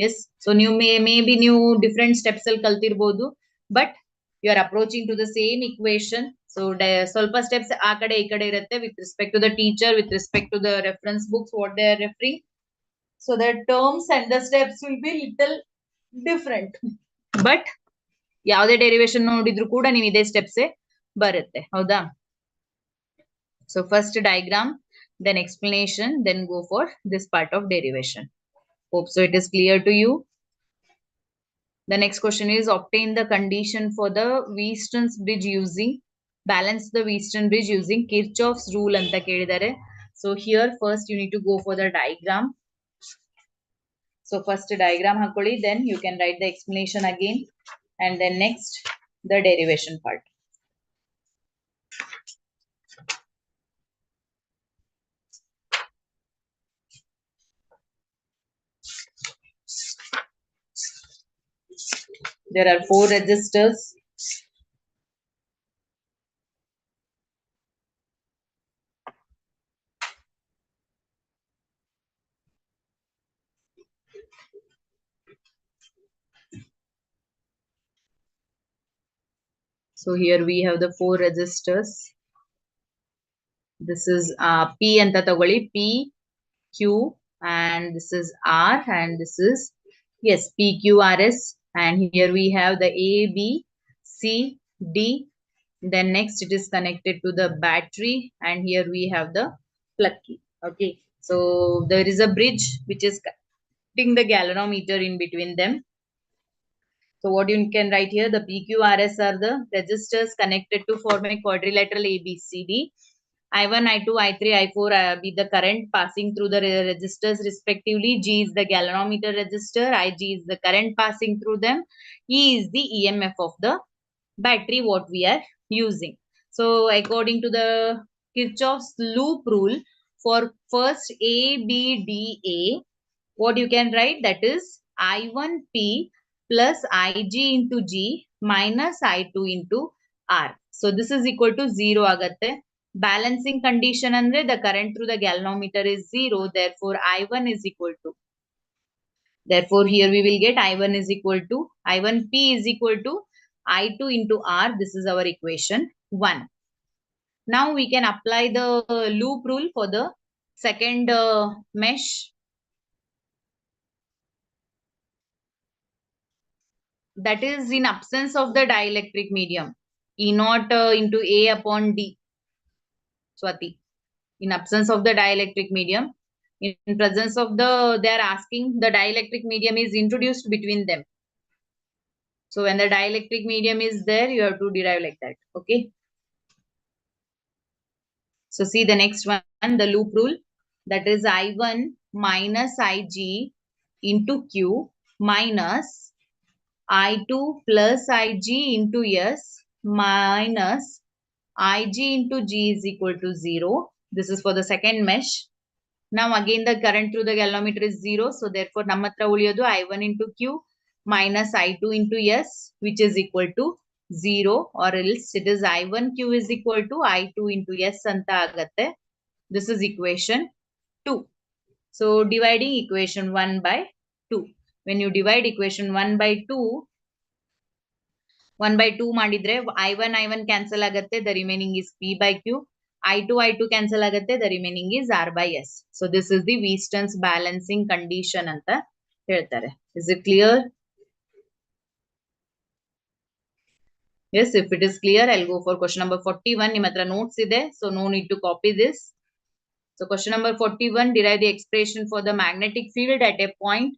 Yes. So maybe new different steps al kaltirbodu, but you are approaching to the same equation. So ಸ್ವಲ್ಪ steps ಆ ಕಡೆ ಈ ಕಡೆ ಇರುತ್ತೆ with respect to the teacher, with respect to the reference books what they are referring. So the terms and the steps will be little different. But ಯಾವುದೇ derivation ನೋಡಿದ್ರು ಕೂಡ ನೀವು ಇದೇ ಸ್ಟೆಪ್ಸ್ ಬರುತ್ತೆ ಹೌದಾ. So first diagram, then explanation, then go for this part of derivation. Hope so it is clear to you. The next question is obtain the condition for the Wheaton's bridge using balance the Wheaton bridge using Kirchhoff's rule anta kelidare. So here first you need to go for the diagram. So first diagram hakoli, then you can write the explanation again, and then next the derivation part. There are 4 resistors. So here we have the 4 resistors. This is P anta tagoli, P, Q, and this is R, and this is, yes, PQRS. And here we have the A, B, C, D. Then next it is connected to the battery, and here we have the plug key. Okay, so there is a bridge which is connecting the galvanometer in between them. So what you can write here, the PQRS are the resistors connected to form a quadrilateral ABCD. I1, I2, I3, I4 be the current passing through the resistors respectively. G is the galvanometer resistor. Ig is the current passing through them. E is the EMF of the battery what we are using. So according to the Kirchhoff's loop rule, for first A, B, D, A, what you can write, that is I1P plus Ig into G minus I2 into R. So this is equal to 0 agatte. Balancing condition andre the current through the galvanometer is 0. Therefore I1 is equal to, therefore here we will get I1 is equal to, I1P is equal to I2 into R. This is our equation 1. Now we can apply the loop rule for the second mesh. That is in absence of the dielectric medium, E naught into A upon D. Swati, in absence of the dielectric medium, in presence of the, they are asking the dielectric medium is introduced between them. So when the dielectric medium is there, you have to derive like that. Okay. So see the next one, the loop rule, that is I1 minus Ig into Q minus I2 plus Ig into S minus Ig into G is equal to 0. This is for the second mesh. Now again the current through the galvanometer is 0. So therefore namatra uliyadu I1 into Q minus I2 into S, which is equal to 0, or else it is I1Q is equal to I2 into S anta agatte. This is equation 2. So dividing equation 1 by 2. When you divide equation 1 by 2, 1 by 2 ಮಾಡಿದ್ರೆ I1 cancel ಆಗುತ್ತೆ, the remaining is P by Q. I2 cancel ಆಗುತ್ತೆ, the remaining is R by S. So this is the Wheaton's balancing condition ಅಂತ ಹೇಳ್ತಾರೆ. Is it clear? Yes, if it is clear, I'll go for question number 41. ನಿಮ್ಮ ಹತ್ರ notes ಇದೆ, so no need to copy this. So question number 41, derive the expression for the magnetic field at a point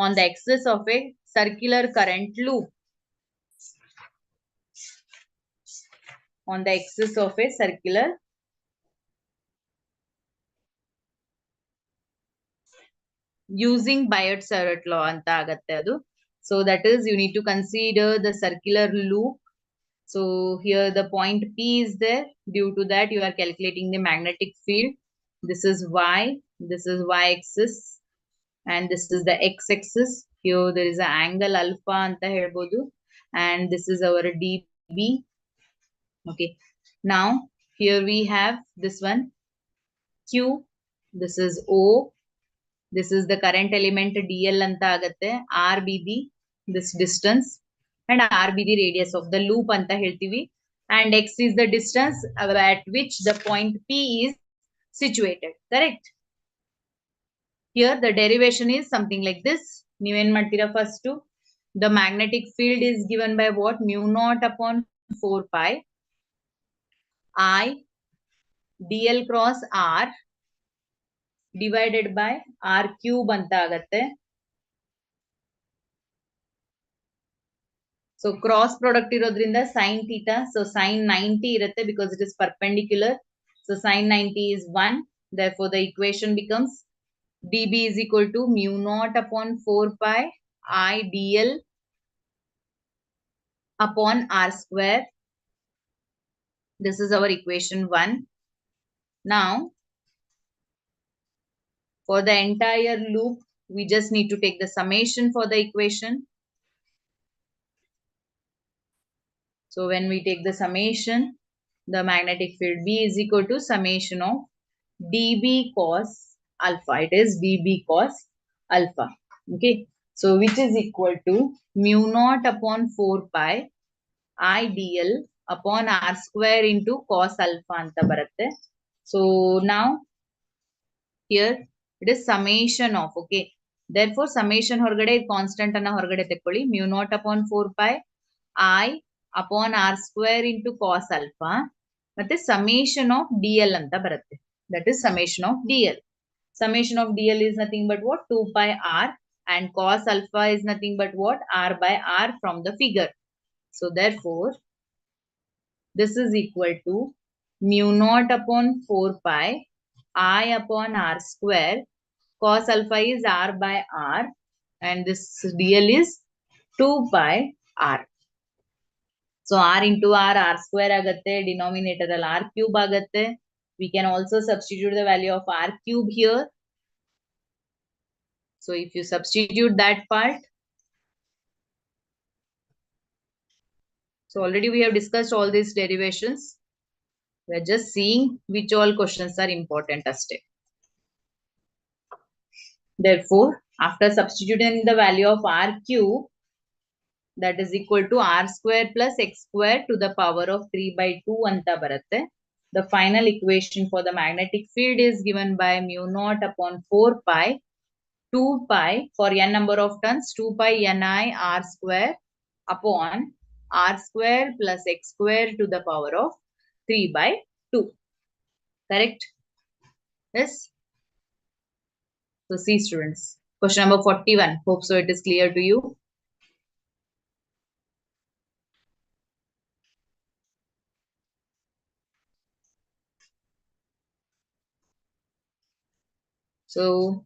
on the axis of a circular current loop. On the axis of a circular using Biot-Savart law anta agatte adu. So that is, you need to consider the circular loop. So here the point P is there. Due to that, you are calculating the magnetic field. This is Y, this is Y axis, and this is the X axis. Here there is an angle alpha anta helbodu, and this is our dB. Okay. Now here we have this one Q, this is O, this is the current element DL anta agatte, R be the this distance, and R be the radius of the loop anta heltivi, and X is the distance at which the point P is situated. Correct? Here the derivation is something like this. ನೀವೇನ್ ಮಾಡ್ತೀರಾ first the magnetic field is given by what? Mu naught upon 4 pi I dl cross r divided by r cube ಅಂತ ಆಗತ್ತೆ. So cross product ಇರೋದ್ರಿಂದ sin theta, so sin 90 ಇರುತ್ತೆ because it is perpendicular. So sin 90 is 1. Therefore the equation becomes dB is equal to mu naught upon 4 pi I dl upon r square. This is our equation 1. Now for the entire loop, we just need to take the summation for the equation. So when we take the summation, the magnetic field B is equal to summation of dB cos alpha. It is dB cos alpha. Okay. So which is equal to mu naught upon 4 pi I dl upon r square into cos alpha anta baratte. So now here it is summation of, okay. Therefore summation horgade constant anna horgade tekkolli, mu naught upon 4 pi I upon r square into cos alpha ಮತ್ತೆ summation of dl anta baratte. That is summation of dl. Summation of dl is nothing but what? 2 pi r, and cos alpha is nothing but what? R by r from the figure. So therefore this is equal to mu naught upon 4 pi I upon r square. Cos alpha is r by r, and this dl is 2 pi r. So r into r square agatte, denominator al r cube agatte. We can also substitute the value of r cube here. So if you substitute that part, so already we have discussed all these derivations. We are just seeing which all questions are important aste. Therefore, after substituting the value of r cube, that is equal to r square plus x square to the power of 3 by 2 anta baratte. The final equation for the magnetic field is given by mu naught upon 4 pi 2 pi for n number of turns, 2 pi ni r square upon r square plus x square to the power of 3 by 2. Correct? Yes. So see students, question number 41. Hope so it is clear to you. So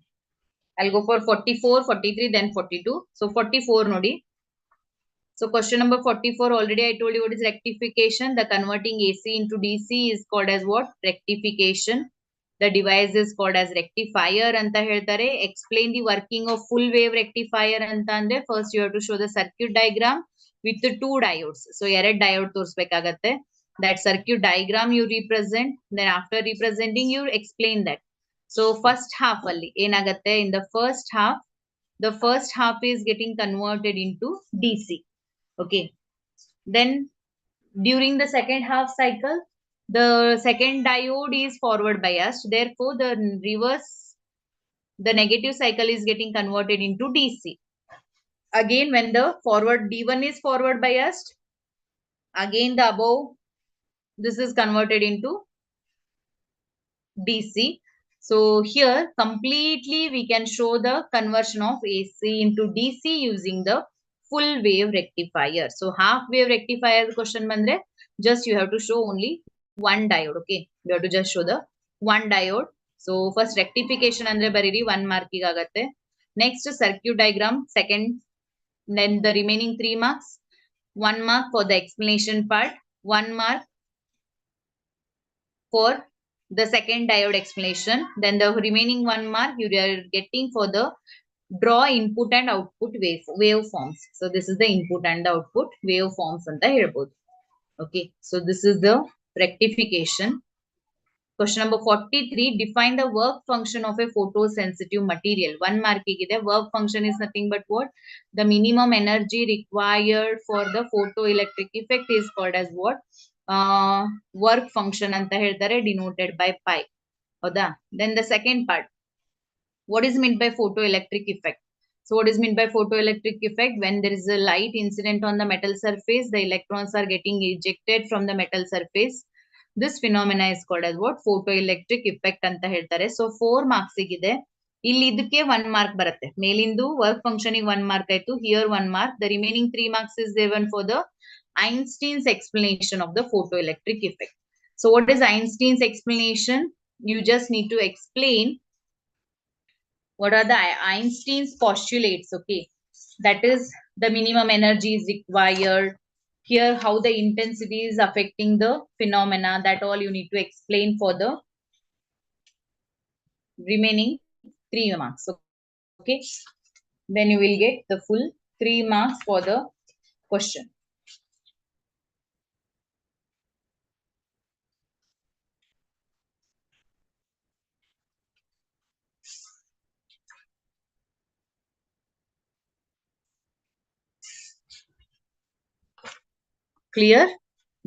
I'll go for 44, 43, then 42. So 44 nodi. So question number 44, already I told you what is rectification. The converting AC into DC is called as what? Rectification. The device is called as rectifier anta ಹೇಳ್ತಾರೆ. Explain the working of full wave rectifier anta andre first you have to show the circuit diagram with the 2 diodes. So ಎರಡು diode ತೋರಿಸಬೇಕಾಗತ್ತೆ. That circuit diagram you represent. Then after representing you explain that. So first half alli ಏನಾಗತ್ತೆ, in the first half is getting converted into DC. Okay. Then during the second half cycle, the second diode is forward biased. Therefore, the reverse, the negative cycle is getting converted into DC. Again, when the forward D1 is forward biased, again the above, this is converted into DC. So here completely we can show the conversion of AC into DC using the full wave rectifier. So half wave rectifier question bandre, just you have to show only one diode. Okay, you have to just show the one diode. So first rectification andre bariri 1 mark igagatte. Next circuit diagram second, then the remaining 3 marks. 1 mark for the explanation part, 1 mark for the second diode explanation. Then the remaining 1 mark you are getting for the draw input and output waveforms. So this is the input and the output waveforms anta helbodu. Okay, so this is the rectification. Question number 43, define the work function of a photosensitive material. 1 mark igide. Work function is nothing but what? The minimum energy required for the photoelectric effect is called as what? Work function anta ಹೇಳ್ತಾರೆ, denoted by pi. Then the second part, What is meant by photoelectric effect? So what is meant by photoelectric effect? When there is a light incident on the metal surface, the electrons are getting ejected from the metal surface. This phenomena is called as what? Photoelectric effect anta ಹೇಳ್ತಾರೆ. So 4 marks ಗಿದೆ. ಇಲ್ಲಿ ಇದಕ್ಕೆ 1 mark ಬರುತ್ತೆ. ಮೇಲಿಂದು work function ಗೆ 1 mark ಆಯ್ತು. Here 1 mark. The remaining 3 marks is given for the Einstein's explanation of the photoelectric effect. So what is Einstein's explanation? You just need to explain what are the Einstein's postulates. Okay, that is the minimum energy is required. Here how the intensity is affecting the phenomena, that all you need to explain for the remaining 3 marks. Okay, then you will get the full 3 marks for the question. Clear?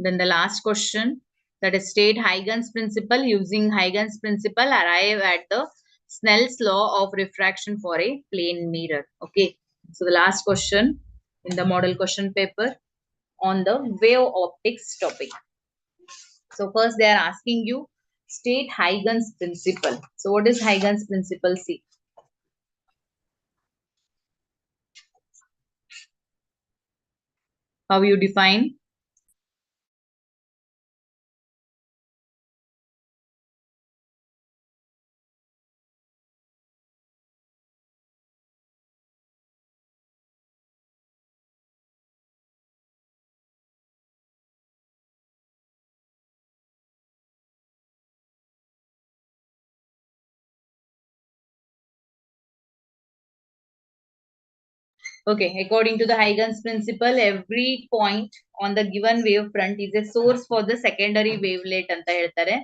Then the last question, that is state Huygens principle. Using Huygens principle, arrive at the Snell's law of refraction for a plane mirror. Okay. So the last question in the model question paper on the wave optics topic. So first they are asking you state Huygens principle. So what is Huygens principle? See. How you define? Okay, according to the Huygens principle, every point on the given wavefront is a source for the secondary wavelet anta ಹೇಳ್ತಾರೆ.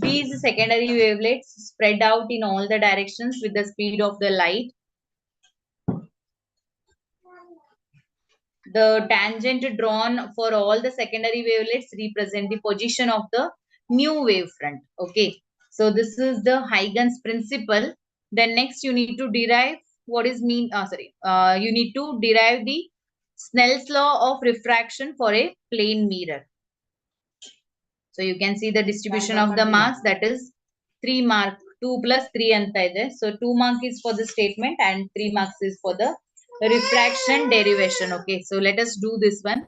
These secondary wavelets spread out in all the directions with the speed of the light. The tangent drawn for all the secondary wavelets represent the position of the new wavefront. Okay, so this is the Huygens principle. Then next you need to derive what is mean. You need to derive the Snell's law of refraction for a plane mirror. So you can see the distribution of the marks, that is 3 mark, 2 plus 3 anta ide. So 2 mark is for the statement and 3 marks is for the refraction derivation. Okay, so let us do this one.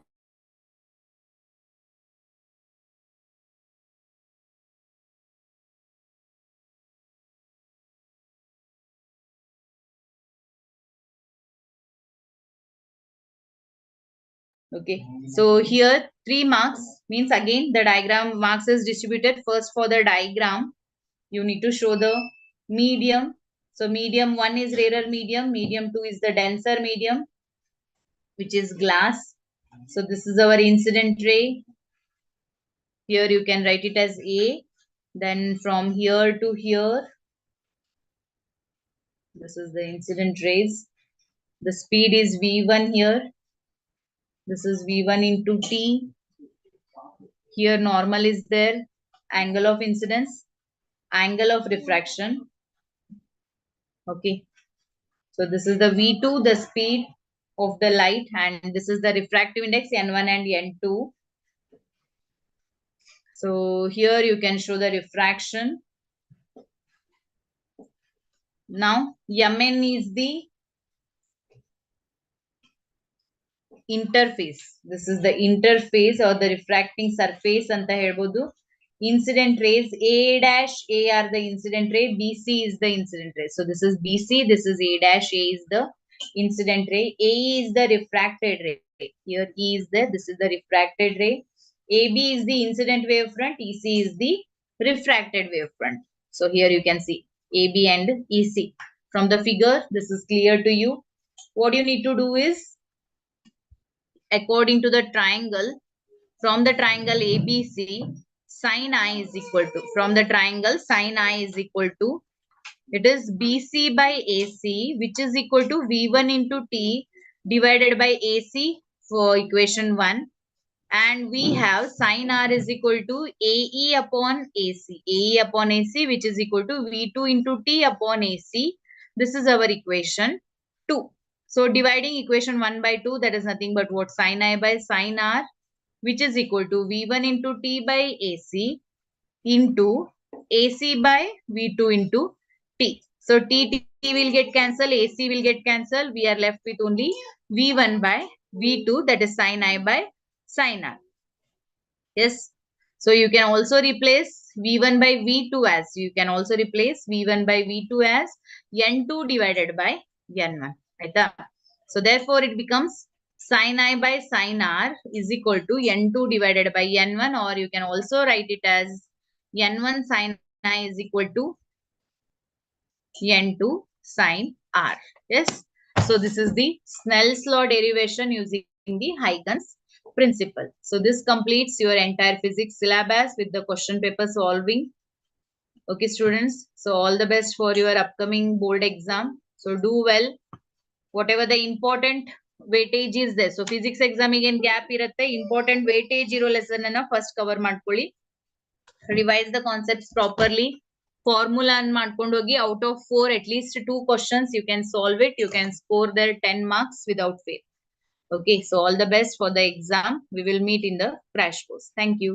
Okay, so here 3 marks means again the diagram marks is distributed. First for the diagram, you need to show the medium. So medium 1 is rarer medium, medium 2 is the denser medium, which is glass. So this is our incident ray. Here you can write it as A. Then from here to here, this is the incident rays. The speed is V1 here. This is V1 into T. Here normal is there. Angle of incidence, angle of refraction. Okay. So this is the V2, the speed of the light, and this is the refractive index N1 and N2. So here you can show the refraction. Now Mn is the interface. This is the interface or the refracting surface anta helbodu. Incident rays A dash A are the incident ray, BC is the incident ray. So this is BC, this is A dash A is the incident ray, A is the refracted ray. Here E is there, this is the refracted ray. AB is the incident wavefront, EC is the refracted wavefront. So here you can see AB and EC. From the figure, this is clear to you. What you need to do is, according to the triangle, from the triangle ABC, sin I is equal to, from the triangle sin I is equal to, it is BC by AC, which is equal to V1 into T divided by AC for equation 1. And we have sin R is equal to AE upon AC. AE upon AC, which is equal to V2 into T upon AC This is our equation 2. So dividing equation 1 by 2, that is nothing but what? Sin I by sin R, which is equal to V1 into T by AC into AC by V2 into T. So T will get cancelled, AC will get cancelled. We are left with only V1 by V2, that is sin I by sin R. Yes. So you can also replace V1 by V2 as, you can also replace V1 by V2 as N2 divided by N1. Right? So therefore it becomes sin I by sin R is equal to N2 divided by N1, or you can also write it as N1 sin I is equal to N2 sin R. Yes. So this is the Snell's law derivation using the Huygens principle. So this completes your entire physics syllabus with the question paper solving. Okay, students. So all the best for your upcoming board exam. So do well. Whatever the important weightage is there. So physics exam again gap irutte. Important weightage iro lesson na first cover ಮಾಡ್ಕೊಳ್ಳಿ. Revise the concepts properly. Formula ಮಾಡ್ಕೊಂಡು ಹೋಗಿ, out of 4 at least 2 questions you can solve it. You can score there 10 marks without fail. Okay, so all the best for the exam. We will meet in the crash course. Thank you.